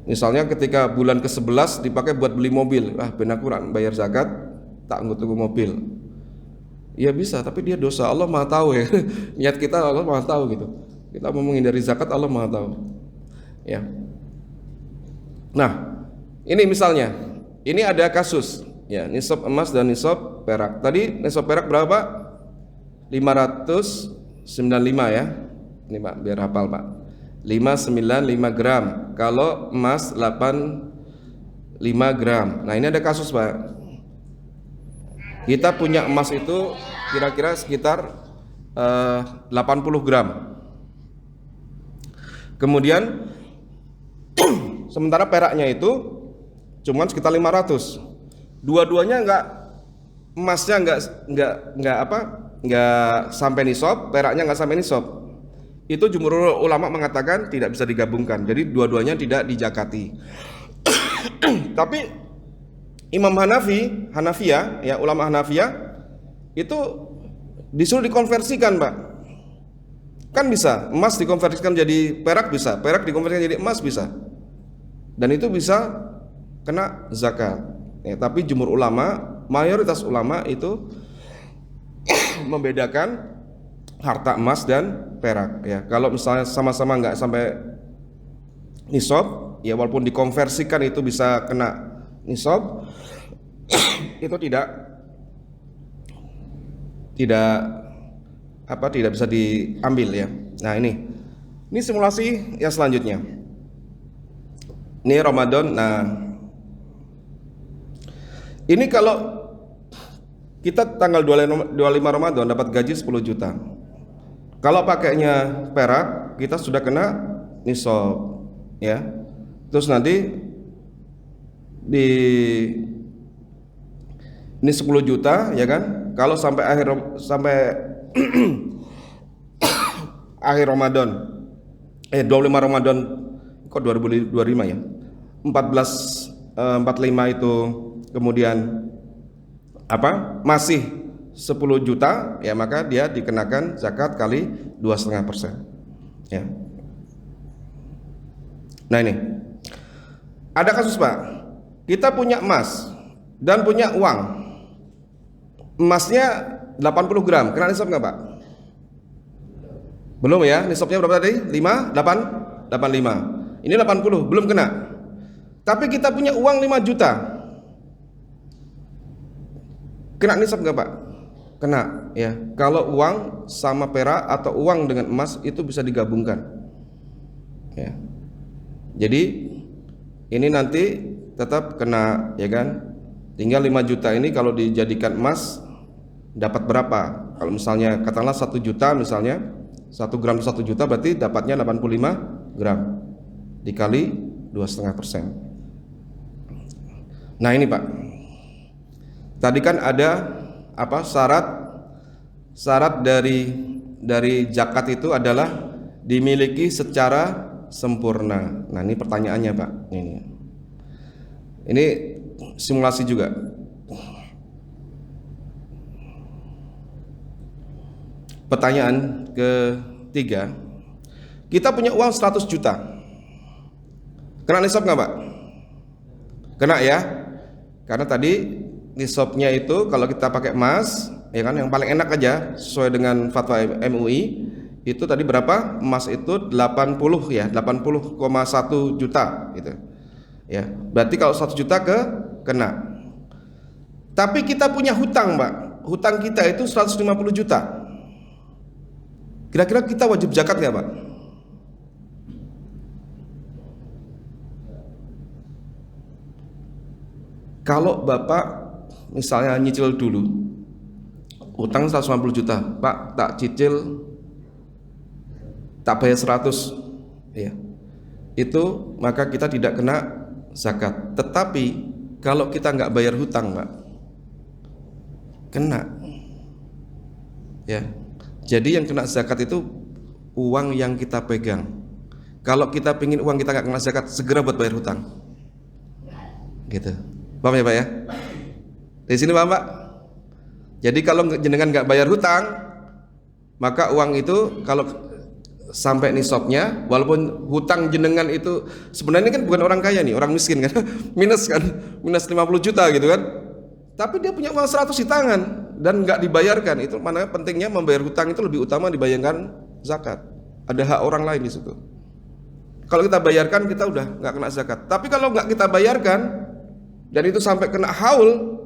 Misalnya ketika bulan ke-11 dipakai buat beli mobil, ben aku kurang bayar zakat, tak tunggu mobil. Ya bisa, tapi dia dosa. Allah Maha tahu ya. Niat kita Allah Maha tahu gitu. Kita mau menghindari zakat, Allah Maha tahu. Ya. Nah, ini misalnya, ini ada kasus ya, nisab emas dan nisab perak. Tadi nisab perak berapa? 595 ya. Ini Pak, biar hafal Pak. 595 gram. Kalau emas 85 gram. Nah, ini ada kasus Pak. Kita punya emas itu kira-kira sekitar 80 gram. Kemudian sementara peraknya itu cuman sekitar 500. Dua-duanya emasnya enggak sampai nisab, peraknya enggak sampai nisab. Itu jumhur ulama mengatakan tidak bisa digabungkan. Jadi dua-duanya tidak dijakati. Tapi Imam Hanafiyah, ya ulama Hanafiyah itu disuruh dikonversikan, Pak. Kan bisa, emas dikonversikan jadi perak bisa, perak dikonversikan jadi emas bisa. Dan itu bisa kena zakat. Ya, tapi jumhur ulama, mayoritas ulama itu membedakan harta emas dan perak. Ya, kalau misalnya sama-sama nggak sampai nisab, ya walaupun dikonversikan itu bisa kena nisab, itu tidak bisa diambil ya. Nah ini simulasi yang selanjutnya. Ini Ramadan. Nah ini kalau kita tanggal 25 Ramadan dapat gaji 10 juta. Kalau pakainya perak kita sudah kena nisab ya. Terus nanti ini 10 juta ya kan. Kalau sampai akhir Ramadan 25 Ramadan kok 2025 ya. 45 itu kemudian masih 10 juta ya, maka dia dikenakan zakat kali 2,5% ya. Nah ini ada kasus Pak, kita punya emas dan punya uang. Emasnya 80 gram, kena nisab nggak Pak? Belum ya, nisabnya berapa tadi? 85. Ini 80, belum kena. Tapi kita punya uang 5 juta, kena nisab nggak Pak? Kena ya. Kalau uang sama perak atau uang dengan emas itu bisa digabungkan ya. Jadi ini nanti tetap kena ya kan. Tinggal 5 juta ini kalau dijadikan emas dapat berapa? Kalau misalnya katakanlah 1 juta, misalnya 1 gram 1 juta berarti dapatnya 85 gram dikali 2,5%. Nah ini Pak, tadi kan ada syarat dari zakat itu adalah dimiliki secara sempurna. Nah ini pertanyaannya Pak, ini simulasi juga. Pertanyaan ketiga, kita punya uang 100 juta, kena nisab nggak Pak? Kena ya, karena tadi nisabnya itu kalau kita pakai emas ya kan, yang paling enak aja sesuai dengan fatwa MUI itu tadi berapa? Emas itu 80 ya, 80,1 juta gitu ya. Berarti kalau 1 juta kena. Tapi kita punya hutang Pak, hutang kita itu 150 juta. Kira-kira kita wajib zakat nggak Pak? Kalau Bapak misalnya nyicil dulu utang 150 juta, Pak tak cicil tak bayar 100, ya, itu maka kita tidak kena zakat. Tetapi kalau kita nggak bayar hutang Pak, kena, ya. Jadi yang kena zakat itu uang yang kita pegang. Kalau kita pingin uang kita nggak kena zakat, segera buat bayar hutang, gitu. Paham ya Pak ya? Di sini paham Pak? Jadi kalau jenengan nggak bayar hutang, maka uang itu kalau sampai nisabnya, walaupun hutang jenengan itu sebenarnya kan bukan orang kaya nih, orang miskin kan, minus 50 juta gitu kan, tapi dia punya uang 100 di tangan dan nggak dibayarkan. Itu mana pentingnya membayar hutang itu lebih utama dibayarkan zakat. Ada hak orang lain di situ. Kalau kita bayarkan kita udah nggak kena zakat. Tapi kalau nggak kita bayarkan dan itu sampai kena haul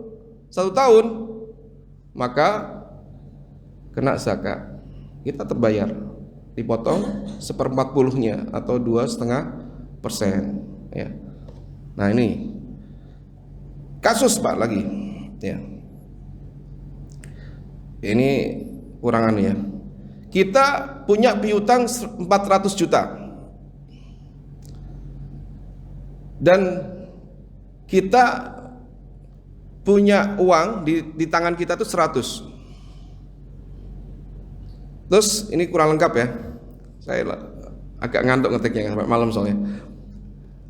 1 tahun, maka kena zakat. Kita terbayar, dipotong 1/40-nya atau 2,5%, ya. Nah ini kasus Pak lagi, ya. Ini kurangan ya. Kita punya piutang 400 juta dan kita punya uang di tangan kita tuh 100. Terus ini kurang lengkap ya, saya agak ngantuk ngetiknya sampai malam soalnya.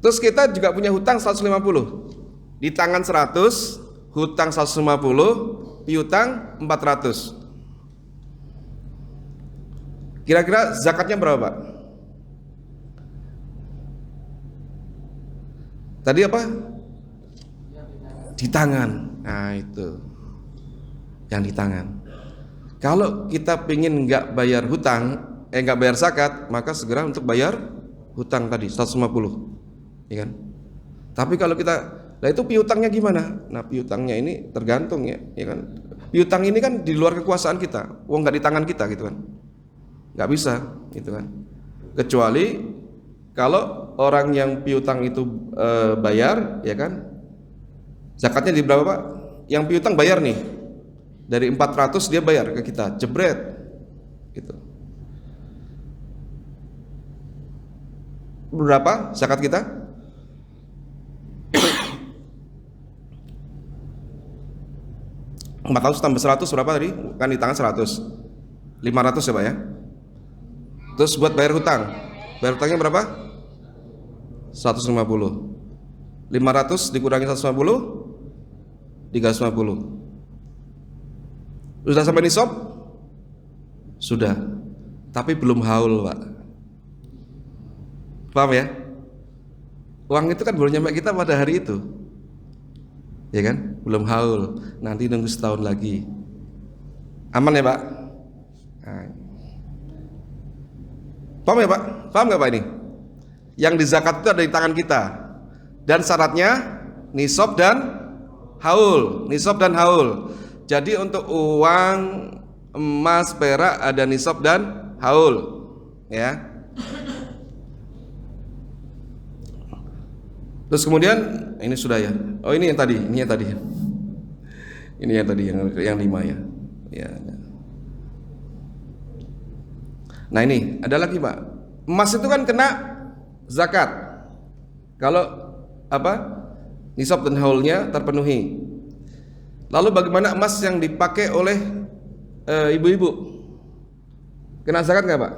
Terus kita juga punya hutang 150, di tangan 100, hutang 150, piutang 400. Kira-kira zakatnya berapa Pak? Tadi apa? Di tangan. Nah itu yang di tangan. Kalau kita pingin nggak bayar hutang, nggak bayar zakat, maka segera untuk bayar hutang tadi 150, ya kan? Tapi kalau kita, nah itu piutangnya gimana? Nah piutangnya ini tergantung ya kan? Piutang ini kan di luar kekuasaan kita, uang nggak di tangan kita gitu kan? Nggak bisa, gitu kan? Kecuali kalau orang yang piutang itu bayar, ya kan? Zakatnya di berapa Pak? Yang piutang bayar nih, dari 400 dia bayar ke kita, jebret gitu. Berapa zakat kita? Empat 400 tambah 100 berapa tadi? Kan di tangan 100, 500 ya Pak ya. Terus buat bayar hutang, bayar hutangnya berapa? 150. 500 dikurangi 150, 350. Sudah sampai nisab? Sudah. Tapi belum haul Pak. Paham ya? Uang itu kan baru nyampe kita pada hari itu, ya kan? Belum haul. Nanti nunggu setahun lagi. Aman ya Pak? Nah. Paham ya Pak? Paham gak Pak ini? Yang di zakat itu ada di tangan kita. Dan syaratnya nisab dan haul. Nisab dan haul. Jadi untuk uang emas, perak ada nisab dan haul, ya. Terus kemudian ini sudah ya. Oh ini yang tadi, ini yang tadi. Ini yang tadi yang 5 ya. Ya. Nah ini ada lagi Pak. Emas itu kan kena zakat. Kalau apa? Nisab dan haulnya terpenuhi. Lalu bagaimana emas yang dipakai oleh ibu-ibu? Kena zakat nggak Pak?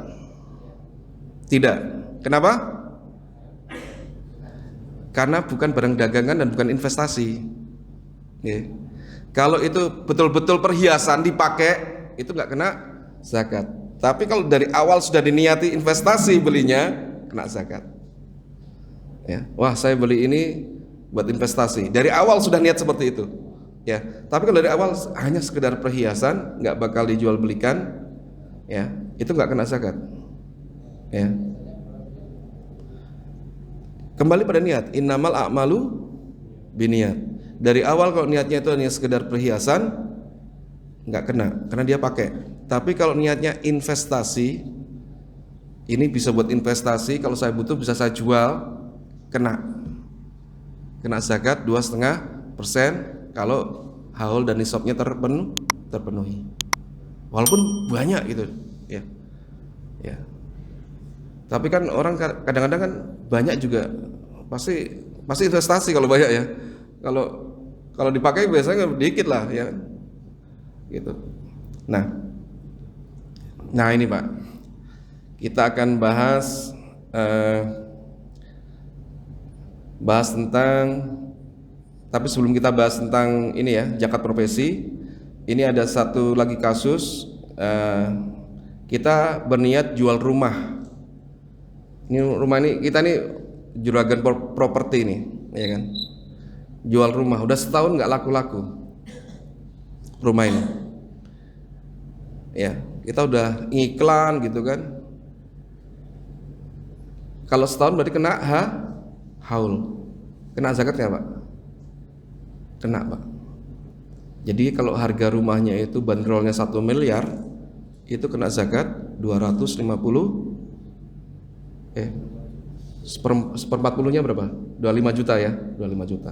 Tidak. Kenapa? Karena bukan barang dagangan dan bukan investasi. Ya. Kalau itu betul-betul perhiasan dipakai, itu nggak kena zakat. Tapi kalau dari awal sudah diniati investasi belinya, kena zakat. Ya. Wah saya beli ini buat investasi. Dari awal sudah niat seperti itu. Ya, tapi kalau dari awal hanya sekedar perhiasan, nggak bakal dijual belikan, ya, itu nggak kena zakat. Ya. Kembali pada niat, innamal a'malu biniat. Dari awal kalau niatnya itu hanya sekedar perhiasan, nggak kena, karena dia pakai. Tapi kalau niatnya investasi, ini bisa buat investasi, kalau saya butuh bisa saya jual, kena zakat 2,5% kalau haul dan nisabnya terpenuhi. Walaupun banyak gitu, ya. Ya. Tapi kan orang kadang-kadang kan banyak juga pasti investasi kalau banyak ya. Kalau dipakai biasanya dikit lah ya. Gitu. Nah ini Pak, kita akan bahas tentang, tapi sebelum kita bahas tentang ini ya, zakat profesi, ini ada satu lagi kasus, kita berniat jual rumah. Ini rumah ini, kita nih juragan properti nih, ya kan? Jual rumah, udah setahun nggak laku-laku rumah ini. Ya, kita udah ngiklan gitu kan. Kalau setahun berarti kena haul. Kena zakat nggak Pak? Kena Pak. Jadi kalau harga rumahnya itu bandrolnya 1 miliar, itu kena zakat 250, seperempat puluhnya berapa? 25 juta ya, 25 juta.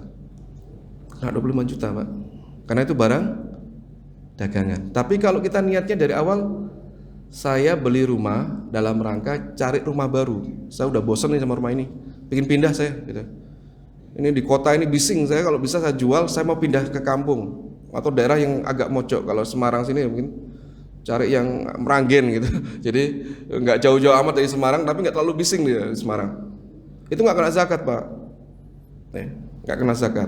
Kena 25 juta Pak. Karena itu barang dagangan. Tapi kalau kita niatnya dari awal, saya beli rumah dalam rangka cari rumah baru. Saya udah bosan nih sama rumah ini, pengen pindah saya gitu. Ini di kota ini bising saya, kalau bisa saya jual, saya mau pindah ke kampung atau daerah yang agak mojok. Kalau Semarang sini mungkin cari yang Meranggen gitu. Jadi nggak jauh-jauh amat dari Semarang, tapi nggak terlalu bising di Semarang. Itu nggak kena zakat Pak. Nggak kena zakat.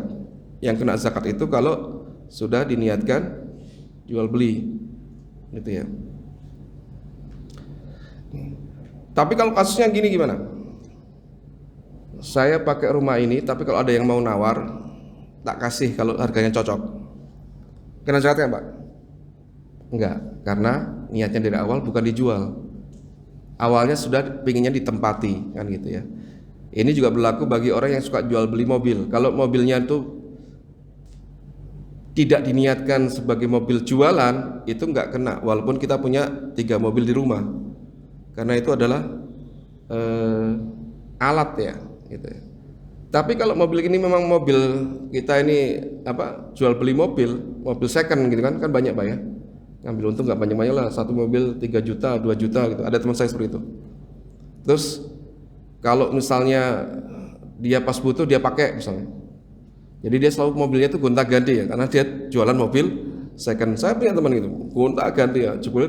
Yang kena zakat itu kalau sudah diniatkan jual beli, gitu ya. Tapi kalau kasusnya gini gimana? Saya pakai rumah ini, tapi kalau ada yang mau nawar, tak kasih kalau harganya cocok. Kena zakat kan Pak? Enggak, karena niatnya dari awal bukan dijual. Awalnya sudah pinginnya ditempati, kan gitu ya. Ini juga berlaku bagi orang yang suka jual beli mobil. Kalau mobilnya itu tidak diniatkan sebagai mobil jualan, itu enggak kena, walaupun kita punya 3 mobil di rumah. Karena itu adalah alat ya, gitu ya. Tapi kalau mobil ini memang mobil kita ini jual beli mobil second gitu kan banyak Pak ya. Ngambil untung nggak banyak-banyak lah, satu mobil 3 juta 2 juta gitu, ada teman saya seperti itu. Terus kalau misalnya dia pas butuh dia pakai misalnya, jadi dia selalu mobilnya itu gonta-ganti ya, karena dia jualan mobil second. Saya punya teman gitu, gonta-ganti ya, jebul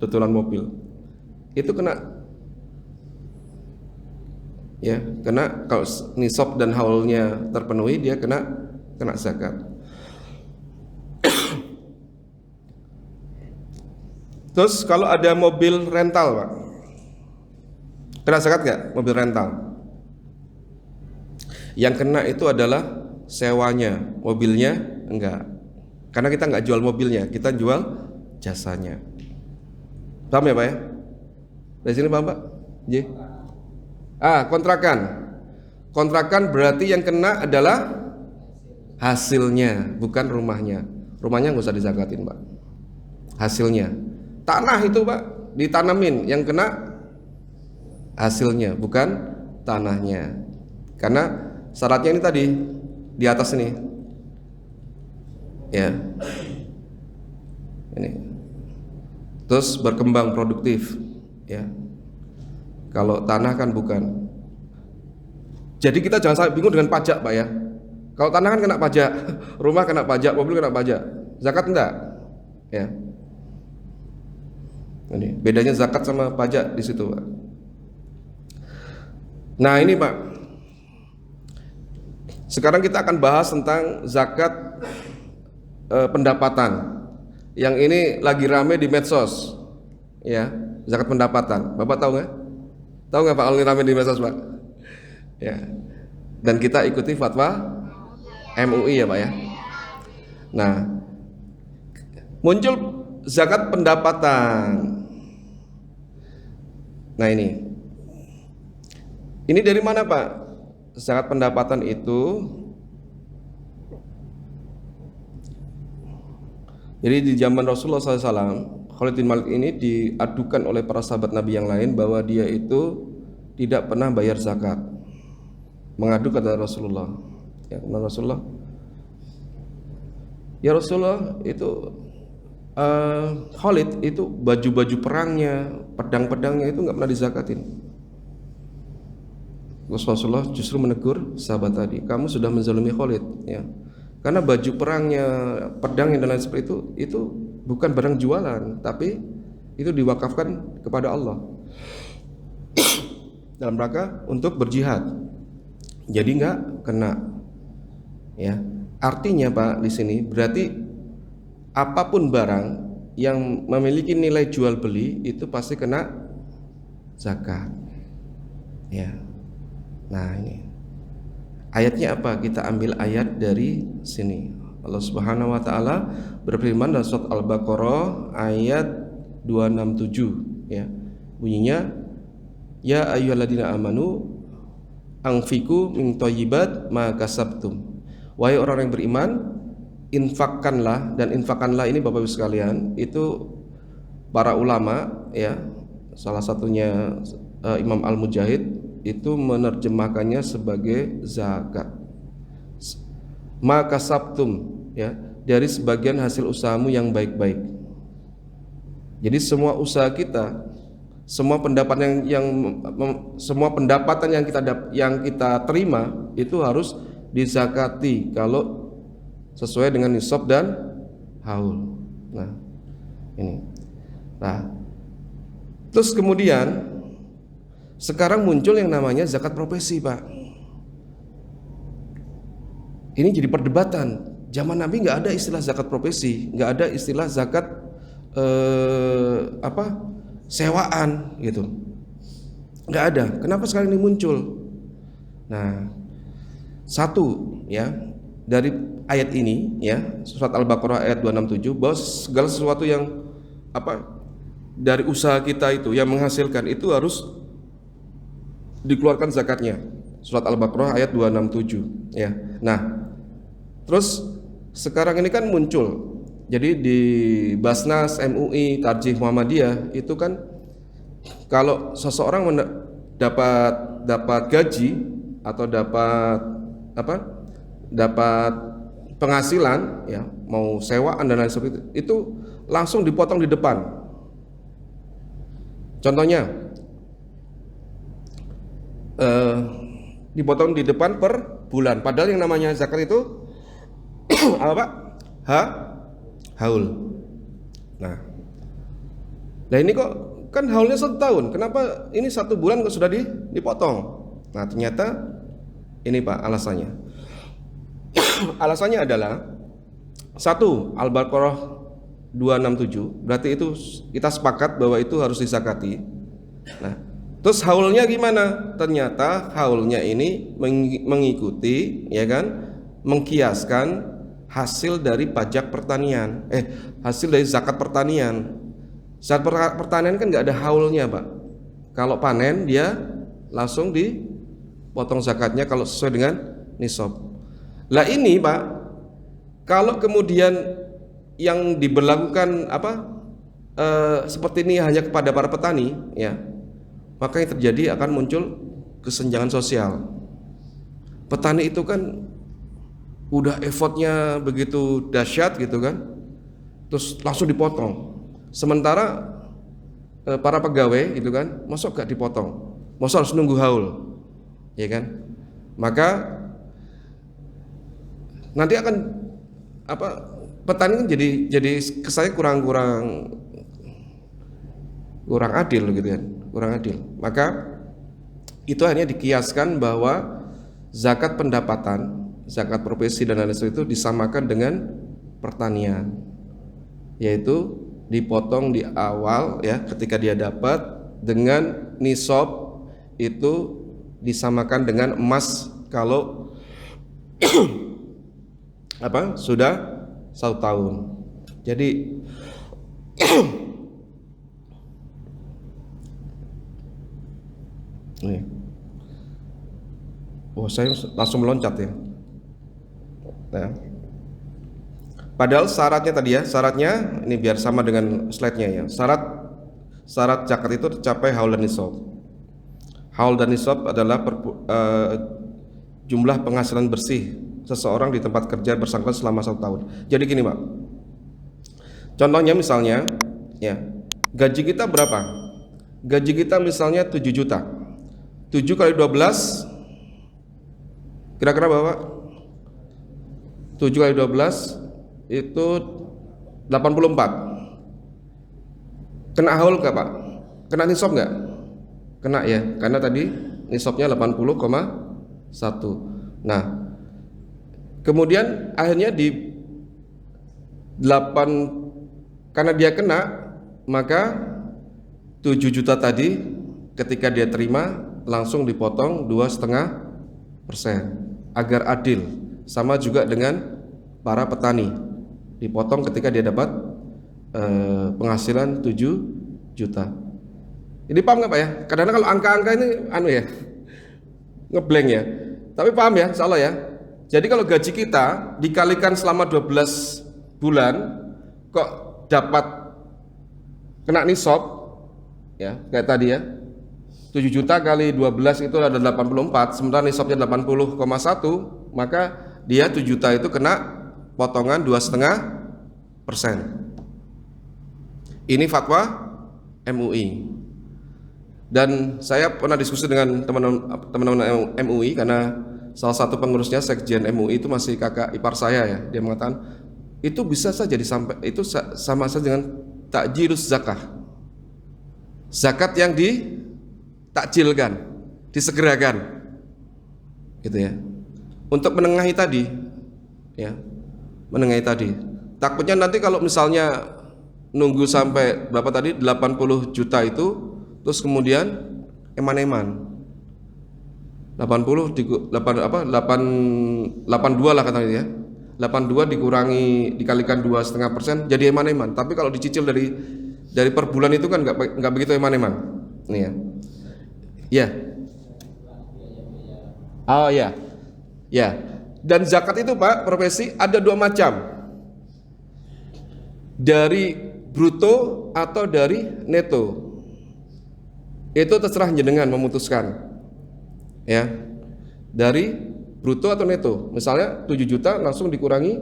tutulan mobil, itu kena ya, kena kalau nisab dan haulnya terpenuhi, dia kena zakat. Terus kalau ada mobil rental Pak, kena zakat nggak mobil rental? Yang kena itu adalah sewanya, mobilnya enggak. Karena kita nggak jual mobilnya, kita jual jasanya. Paham ya Pak ya? Dari sini paham Pak? J? Kontrakan berarti yang kena adalah hasilnya, bukan rumahnya. Rumahnya nggak usah dizakatin Pak, hasilnya. Tanah itu Pak ditanamin, yang kena hasilnya bukan tanahnya. Karena syaratnya ini tadi di atas ini ya, ini terus berkembang produktif ya. Kalau tanah kan bukan. Jadi kita jangan sampai bingung dengan pajak Pak ya. Kalau tanah kan kena pajak, rumah kena pajak, mobil kena pajak, zakat enggak ya. Ini bedanya zakat sama pajak di situ Pak. Nah ini Pak, sekarang kita akan bahas tentang zakat pendapatan. Yang ini lagi rame di medsos ya, zakat pendapatan. Bapak tahu nggak? Tahu nggak Pak, kalau ini rame di medsos Pak? Ya. Dan kita ikuti fatwa MUI ya Pak ya. Nah, muncul zakat pendapatan. Nah ini dari mana Pak? Zakat pendapatan itu, jadi di zaman Rasulullah SAW, Khalid bin Malik ini diadukan oleh para sahabat Nabi yang lain bahwa dia itu tidak pernah bayar zakat. Mengadu kepada Rasulullah. Ya, Rasulullah. Ya Rasulullah, itu Khalid itu baju-baju perangnya, pedang-pedangnya itu nggak pernah dizakatin. Rasulullah justru menegur sahabat tadi, kamu sudah menzalimi Khalid, ya. Karena baju perangnya, pedangnya dan lain seperti itu bukan barang jualan, tapi itu diwakafkan kepada Allah dalam rangka untuk berjihad. Jadi nggak kena, ya. Artinya Pak di sini berarti apapun barang yang memiliki nilai jual beli itu pasti kena zakat, ya. Nah ini ayatnya apa? Kita ambil ayat dari sini. Allah Subhanahu wa taala berfirman dalam surat Al-Baqarah ayat 267, ya. Bunyinya, ya ayyuhalladzina amanu anfiqu min thayyibat ma kasabtum. Wahai orang yang beriman, infakkanlah. Dan infakkanlah ini Bapak Ibu sekalian, itu para ulama, ya, salah satunya Imam Al-Mujahid itu menerjemahkannya sebagai zakat. Maka sabtum, ya, dari sebagian hasil usahamu yang baik-baik. Jadi semua usaha kita, semua pendapatan semua pendapatan yang kita terima itu harus dizakati kalau sesuai dengan nisab dan haul. Nah, ini. Nah, terus kemudian sekarang muncul yang namanya zakat profesi, Pak. Ini jadi perdebatan. Zaman Nabi nggak ada istilah zakat profesi, nggak ada istilah zakat sewaan gitu, nggak ada. Kenapa sekarang ini muncul? Nah, satu, ya, dari ayat ini, ya, surat Al-Baqarah ayat 267, bahwa segala sesuatu yang dari usaha kita itu yang menghasilkan itu harus dikeluarkan zakatnya. Surat Al-Baqarah ayat 267, ya. Nah, terus sekarang ini kan muncul. Jadi di Basnas, MUI, Tarjih Muhammadiyah itu kan kalau seseorang dapat gaji atau dapat penghasilan, ya, mau sewaan dan lain seperti itu langsung dipotong di depan. Contohnya dipotong di depan per bulan, padahal yang namanya zakat itu apa Pak? Haul. Nah ini kok kan haulnya 1 tahun, kenapa ini 1 bulan kok sudah dipotong? Nah ternyata ini Pak alasannya. Alasannya adalah, 1, Al-Baqarah 267, berarti itu kita sepakat bahwa itu harus disakati. Nah, terus haulnya gimana? Ternyata haulnya ini mengikuti, ya kan, mengkiaskan hasil dari pajak pertanian, hasil dari zakat pertanian. Zakat pertanian kan nggak ada haulnya, Pak. Kalau panen dia langsung dipotong zakatnya kalau sesuai dengan nisab. Lah ini Pak, kalau kemudian yang diberlakukan seperti ini hanya kepada para petani, ya, maka yang terjadi akan muncul kesenjangan sosial. Petani itu kan udah effortnya begitu dahsyat gitu kan, terus langsung dipotong. Sementara para pegawai itu kan, masa gak dipotong, masa harus nunggu haul, ya kan? Maka nanti akan petani kan jadi kesannya kurang adil gitu kan, kurang adil. Maka itu hanya dikiaskan bahwa zakat pendapatan, zakat profesi dan lain sebagainya itu disamakan dengan pertanian, yaitu dipotong di awal, ya, ketika dia dapat, dengan nisab itu disamakan dengan emas kalau sudah 1 tahun. Jadi ini, saya langsung meloncat ya. Nah, Padahal syaratnya tadi ya, syaratnya ini biar sama dengan slide-nya ya. Syarat zakat itu tercapai haul dan nisab. Haul dan nisab adalah jumlah penghasilan bersih seseorang di tempat kerja bersangkutan selama 1 tahun. Jadi gini Pak, contohnya misalnya ya, gaji kita berapa? Gaji kita misalnya 7 juta. 7 kali 12 kira-kira berapa Pak? 7 kali 12 itu 84. Kena haul gak Pak? Kena nisab gak? Kena ya, karena tadi nisabnya 80,1. Nah, kemudian akhirnya di 8, karena dia kena, maka 7 juta tadi ketika dia terima langsung dipotong 2,5% agar adil. Sama juga dengan para petani, dipotong ketika dia dapat penghasilan 7 juta. Ini paham nggak Pak ya? Kadang-kadang kalau angka-angka ini ya ngeblank ya. Tapi paham ya, insyaallah ya. Jadi kalau gaji kita dikalikan selama 12 bulan kok dapat kena nisab ya, kayak tadi ya. 7 juta kali 12 itu ada 84, sementara nisabnya 80,1, maka dia 7 juta itu kena potongan 2,5%. Ini fatwa MUI. Dan saya pernah diskusi dengan teman-teman MUI karena salah satu pengurusnya Sekjen MUI itu masih kakak ipar saya ya. Dia mengatakan itu bisa saja itu sama saja dengan takjilus zakah. Zakat yang ditakjilkan, disegerakan. Gitu ya. Untuk menengahi tadi ya. Menengahi tadi. Takutnya nanti kalau misalnya nunggu sampai berapa tadi 80 juta itu terus kemudian eman-eman 82 lah katanya ya, 82 dikalikan 2,5% jadi eman-eman. Tapi kalau dicicil dari per bulan itu kan nggak begitu eman-eman nih ya. Ya. Oh ya. Ya. Dan zakat itu Pak, profesi ada 2 macam. Dari bruto atau dari neto. Itu terserah jenengan memutuskan. Ya. Dari bruto atau neto. Misalnya 7 juta langsung dikurangi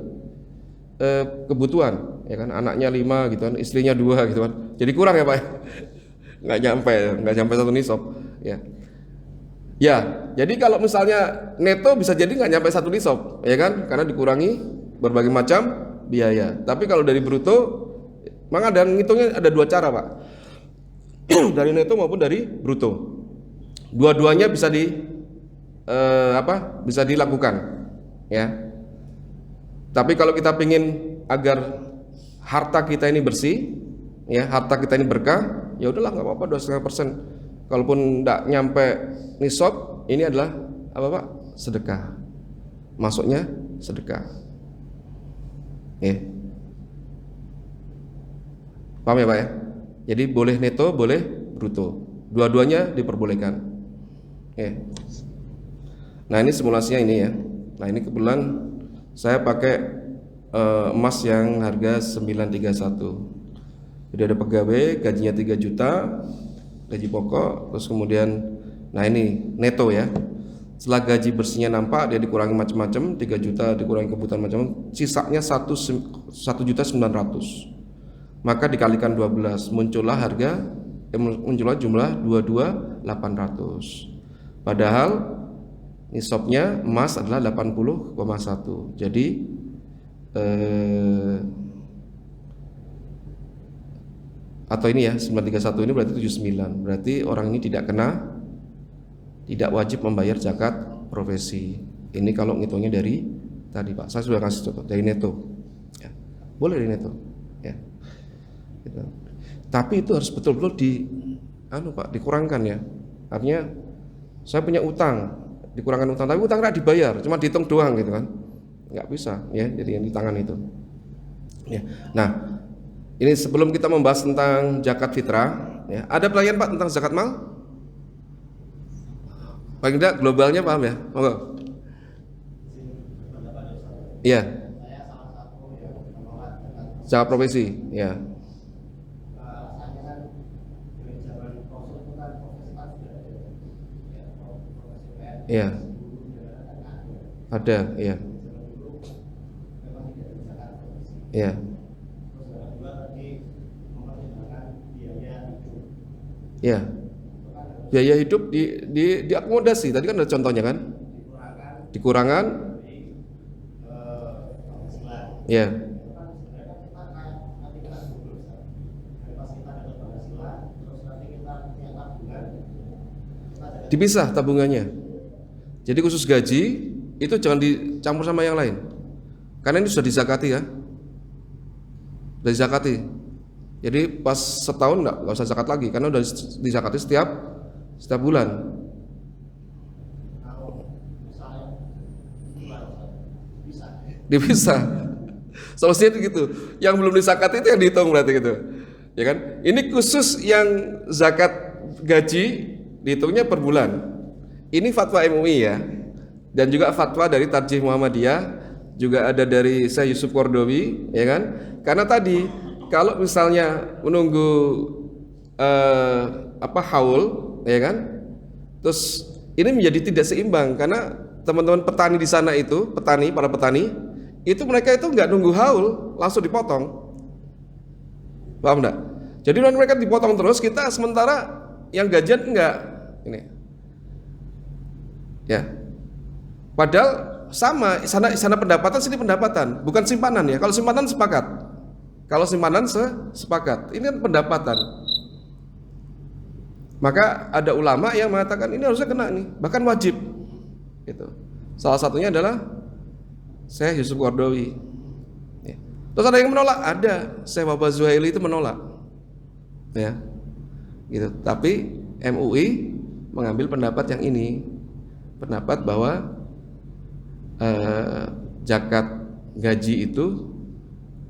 kebutuhan, ya kan, anaknya 5 gitu kan, istrinya 2 gitu kan. Jadi kurang ya Pak. Nggak nyampe 1 nisab, ya. Ya, jadi kalau misalnya neto bisa jadi nggak nyampe 1 nisab, ya kan, karena dikurangi berbagai macam biaya. Tapi kalau dari bruto, maka dan ngitungnya ada 2 cara Pak. Dari neto maupun dari bruto. Dua-duanya bisa bisa dilakukan, ya. Tapi kalau kita ingin agar harta kita ini bersih, ya, harta kita ini berkah, ya udahlah nggak apa-apa 2,5%. Kalaupun nggak nyampe nisab, ini adalah apa Pak? Sedekah. Masuknya sedekah. Paham ya Pak ya? Jadi boleh neto, boleh bruto. Dua-duanya diperbolehkan. Nah ini simulasinya ini ya. Nah ini kebetulan saya pakai emas yang harga 931. Jadi ada pegawai gajinya 3 juta, gaji pokok, terus kemudian nah ini neto ya. Setelah gaji bersihnya nampak dia dikurangi macam-macam, 3 juta dikurangi kebutuhan macam-macam, sisanya 1.900.000. Maka dikalikan 12, muncullah jumlah 22.800. Padahal nisabnya emas adalah 80,1. Jadi atau ini ya 931 ini berarti 79. Berarti orang ini tidak wajib membayar zakat profesi. Ini kalau ngitungnya dari tadi Pak. Saya sudah kasih contoh dari neto. Ya. Boleh dari neto. Ya. Gitu. Tapi itu harus betul-betul dikurangkan ya. Artinya saya punya utang, dikurangkan utang, tapi utang nggak dibayar, cuma dihitung doang gitu kan. Nggak bisa ya, jadi yang di tangan itu. Ya. Nah, ini sebelum kita membahas tentang zakat fitrah, ya, ada pertanyaan Pak tentang zakat mal? Paling tidak globalnya paham ya? Monggo. Iya. Zakat profesi, ya. Iya. Ada, iya. Iya. Iya. Biaya hidup diakomodasi. Tadi kan ada contohnya kan? Dikurangan. Iya. Dipisah tabungannya. Jadi khusus gaji itu jangan dicampur sama yang lain. Karena ini sudah dizakati ya. Sudah dizakati. Jadi pas setahun nggak usah zakat lagi karena udah dizakati setiap bulan. Dipisah. Solusinya gitu. Yang belum dizakati itu yang dihitung berarti gitu. Ya kan? Ini khusus yang zakat gaji dihitungnya per bulan. Ini fatwa MUI ya. Dan juga fatwa dari Tarjih Muhammadiyah, juga ada dari Syekh Yusuf Qaradawi, ya kan? Karena tadi kalau misalnya menunggu haul, ya kan? Terus ini menjadi tidak seimbang karena teman-teman petani di sana itu, para petani itu mereka itu nggak nunggu haul, langsung dipotong. Paham enggak? Jadi mereka dipotong terus, kita sementara yang gajian enggak. Ini. Ya. Padahal sama, sana pendapatan, sini pendapatan, bukan simpanan ya. Kalau simpanan sepakat. Kalau simpanan sepakat. Ini kan pendapatan. Maka ada ulama yang mengatakan ini harusnya kena nih, bahkan wajib. Gitu. Salah satunya adalah Syekh Yusuf Qaradawi. Ya. Terus ada yang menolak, ada Syekh Wahbah Zuhaili itu menolak. Ya. Gitu. Tapi MUI mengambil pendapat yang ini. Pendapat bahwa zakat gaji itu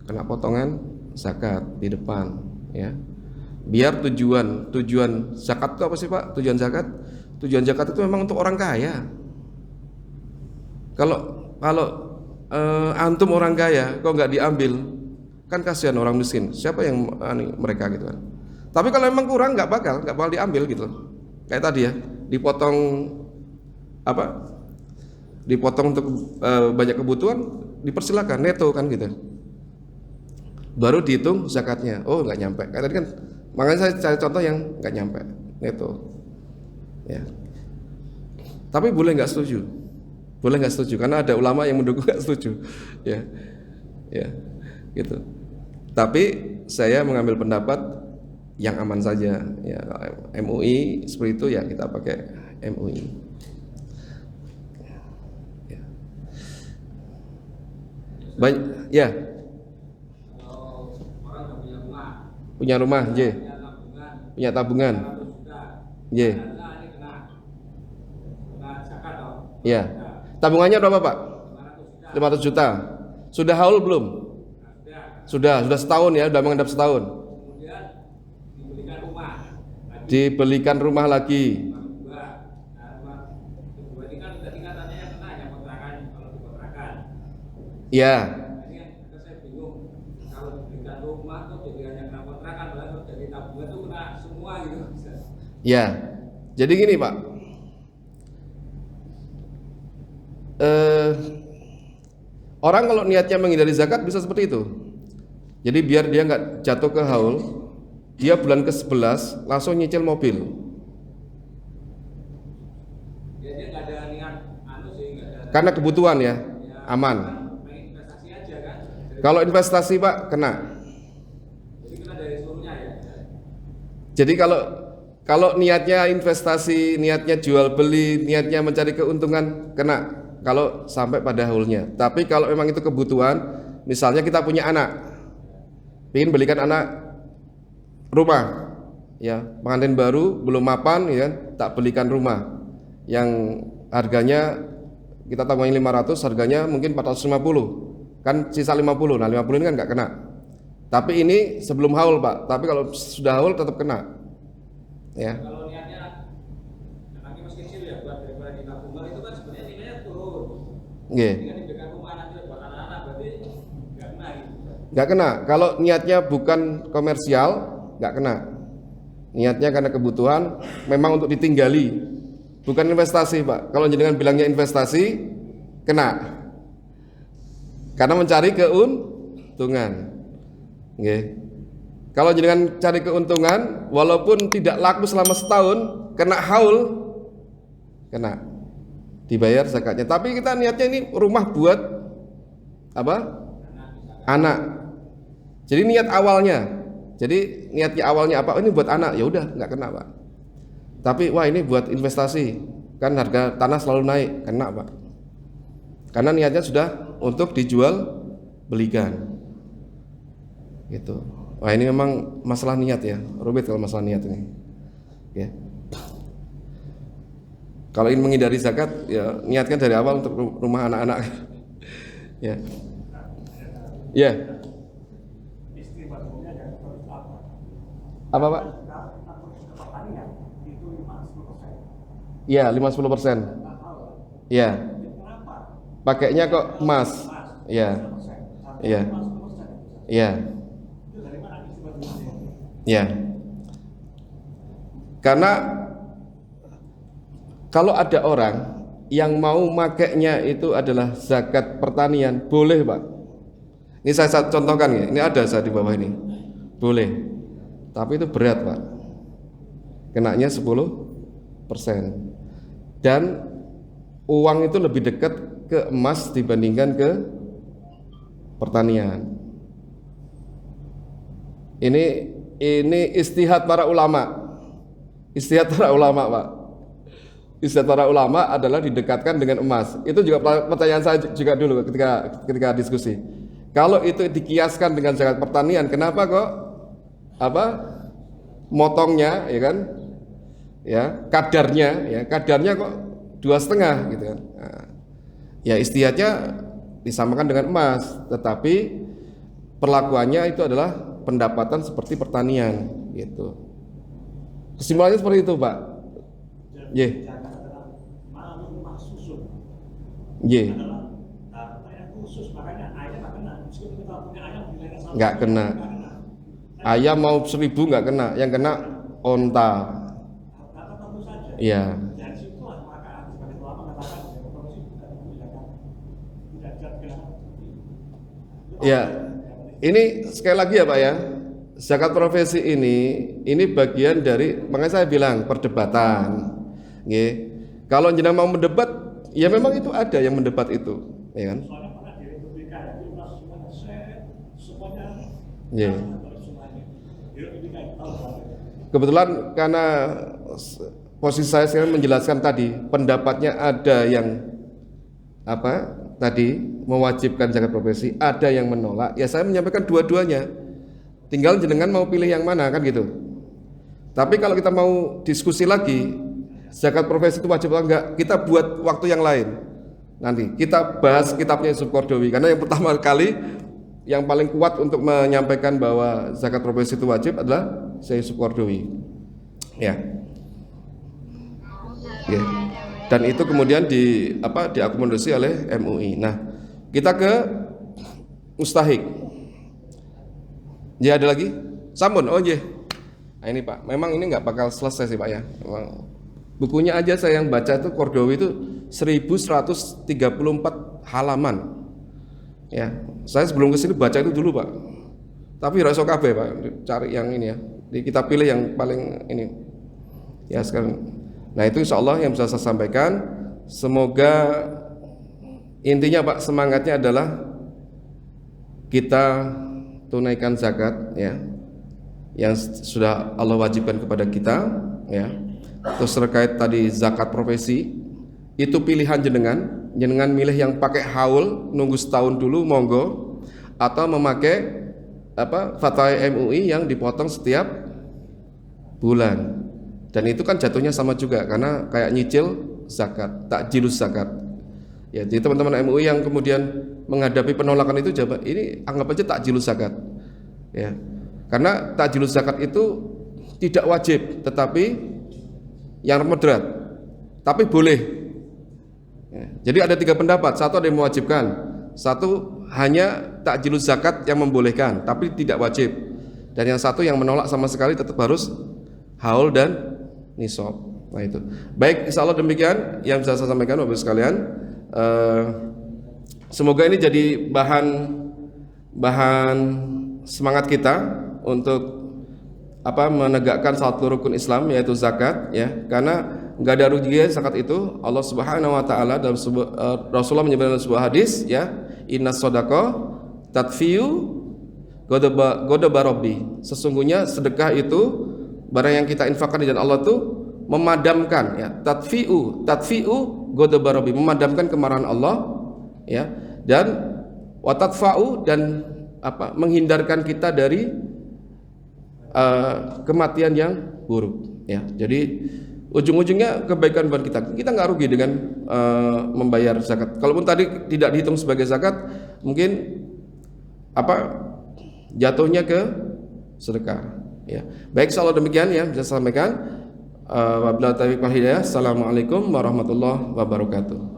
kena potongan zakat di depan, ya. Biar tujuan zakat itu apa sih Pak? Tujuan zakat itu memang untuk orang kaya. Kalau antum orang kaya kok nggak diambil, kan kasihan orang miskin. Siapa yang mereka gitu kan? Tapi kalau memang kurang nggak bakal diambil gitu. Kayak tadi ya, dipotong untuk banyak kebutuhan, dipersilakan neto kan gitu. Baru dihitung zakatnya. Oh nggak nyampe. Kayak tadi kan, makanya saya cari contoh yang nggak nyampe neto. Ya. Tapi boleh nggak setuju? Boleh nggak setuju? Karena ada ulama yang mendukung nggak setuju. Ya, gitu. Tapi saya mengambil pendapat yang aman saja. Ya, MUI seperti itu ya kita pakai MUI. Banyak, ya. Kalau orang punya rumah, J. Punya tabungan, J. Ya. Tabungannya berapa Pak? 500 juta. Sudah haul belum? Sudah setahun ya, sudah mengendap setahun. Dibelikan rumah lagi. Ya. Saya bingung kalau diberikan rumah kok jadi hanya kena kontrakan, padahal jadi tabungan itu kena semua gitu. Ya. Jadi gini Pak. Orang kalau niatnya menghindari zakat bisa seperti itu. Jadi biar dia nggak jatuh ke haul, dia bulan ke-11 langsung nyicil mobil. Ya, dia nggak ada niat sih, nggak ada. Karena kebutuhan ya, aman. Investasi aja kan. Kalau investasi Pak kena. Jadi kena dari seluruhnya ya. Jadi kalau niatnya investasi, niatnya jual beli, niatnya mencari keuntungan kena. Kalau sampai pada haulnya. Tapi kalau memang itu kebutuhan, misalnya kita punya anak, ingin belikan anak rumah, ya pengantin baru belum mapan, ya tak belikan rumah yang harganya kita tambahin 500, harganya mungkin 450, kan sisa 50. Nah 50 ini kan nggak kena. Tapi ini sebelum haul Pak. Tapi kalau sudah haul tetap kena. Ya. Kalau niatnya anaknya masih kecil ya, buat daripada di tabungan itu kan sebenarnya nilainya turun. Nggih. Dengan diberikan rumah nanti buat anak-anak berarti nggak kena gitu. nggak kena. Kalau niatnya bukan komersial, nggak kena. Niatnya karena kebutuhan, memang untuk ditinggali, bukan investasi, Pak. Kalau jenengan bilangnya investasi, kena. Karena mencari keuntungan. Nggih. Kalau jenengan cari keuntungan, walaupun tidak laku selama setahun, kena haul, kena. Dibayar zakatnya. Tapi kita niatnya ini rumah buat apa? Anak. Jadi niat awalnya. Jadi niatnya awalnya apa? Ini buat anak, ya udah nggak kena, Pak. Tapi wah ini buat investasi, kan harga tanah selalu naik, kena, Pak. Karena niatnya sudah untuk dijual belikan, gitu. Wah ini memang masalah niat ya, rumit kalau masalah niat ini. Ya. Kalau ingin menghindari zakat, ya niatkan dari awal untuk rumah anak-anak. Ya. Ya. Apa, Pak? Iya, 50%. Iya. Pakainya kok emas. Iya. Iya. Iya. Iya. Karena kalau ada orang yang mau makainya itu adalah zakat pertanian, boleh, Pak. Ini saya contohkan ya. Ini ada saya di bawah ini. Boleh. Tapi itu berat, Pak. Kenanya 10%. Dan uang itu lebih dekat ke emas dibandingkan ke pertanian. Ini istihad para ulama. Istihad para ulama, Pak. Istihad para ulama adalah didekatkan dengan emas. Itu juga pertanyaan saya juga dulu ketika diskusi. Kalau itu dikiaskan dengan zakat pertanian, kenapa kok motongnya, ya kan, ya kadarnya kok 2,5 gitu kan. Nah, ya istihadnya disamakan dengan emas, tetapi perlakuannya itu adalah pendapatan seperti pertanian, gitu. Kesimpulannya seperti itu, Pak. Ye. Nggak kena. Ayam mau 1.000 nggak kena, yang kena onta. Iya. Ya, ini sekali lagi ya, Pak ya. Zakat profesi ini bagian dari, makanya saya bilang perdebatan. Nggih. Kalau jenengan mau mendebat, ya memang itu ada yang mendebat itu, ya kan? Ya. Kebetulan karena posisi saya sekarang menjelaskan tadi, pendapatnya ada yang tadi mewajibkan zakat profesi, ada yang menolak. Ya saya menyampaikan dua-duanya. Tinggal jenengan mau pilih yang mana, kan gitu. Tapi kalau kita mau diskusi lagi, zakat profesi itu wajib atau enggak, kita buat waktu yang lain. Nanti kita bahas kitabnya Yusuf Qaradawi, karena yang pertama kali yang paling kuat untuk menyampaikan bahwa zakat profesi itu wajib adalah Syekh Yusuf Qaradawi. Ya. Ya. Dan itu kemudian diakomodasi oleh MUI. Nah, kita ke mustahik. Ya, ada lagi? Sampun. Oh iya. Nah, ini Pak, memang ini nggak bakal selesai sih Pak ya. Memang bukunya aja saya yang baca itu Qaradawi itu 1134 halaman. Ya, saya sebelum kesini baca itu dulu Pak. Tapi rasa kabeh Pak, cari yang ini ya. Kita pilih yang paling ini. Ya sekarang. Nah itu insya Allah yang bisa saya sampaikan. Semoga intinya Pak, semangatnya adalah kita tunaikan zakat ya, yang sudah Allah wajibkan kepada kita ya. Terus terkait tadi zakat profesi, itu pilihan jenengan milih yang pakai haul, nunggu setahun dulu monggo, atau memakai fatwa MUI yang dipotong setiap bulan. Dan itu kan jatuhnya sama juga karena kayak nyicil zakat, takjilus zakat. Ya, jadi teman-teman MUI yang kemudian menghadapi penolakan itu ini anggap aja takjilus zakat. Ya. Karena takjilus zakat itu tidak wajib, tetapi yang moderat. Tapi boleh. Ya. Jadi ada 3 pendapat. Satu ada yang mewajibkan, satu hanya takjilus zakat yang membolehkan tapi tidak wajib, dan yang satu yang menolak sama sekali tetap harus haul dan nisab. Nah itu. Baik, insya Allah demikian yang bisa saya sampaikan Bapak sekalian. Semoga ini jadi bahan semangat kita untuk menegakkan satu rukun Islam, yaitu zakat, ya, karena nggak ada ruginya zakat itu. Allah Subhanahu wa taala dalam Rasulullah menyebutkan dalam sebuah hadis, ya, innas shadaqah tadfiu ghadaba rabbi. Sesungguhnya sedekah itu, barang yang kita infakkan di jalan Allah itu memadamkan, ya, tadfiu ghadaba rabbi, memadamkan kemarahan Allah, ya, dan watadfa'u, dan menghindarkan kita dari kematian yang buruk, ya. Jadi ujung-ujungnya kebaikan buat kita. Kita nggak rugi dengan membayar zakat. Kalaupun tadi tidak dihitung sebagai zakat, mungkin jatuhnya ke sedekah, ya. Baik, insyaallah demikian ya bisa saya sampaikan. Wabillahi taufiq wal hidayah. Assalamualaikum warahmatullahi wabarakatuh.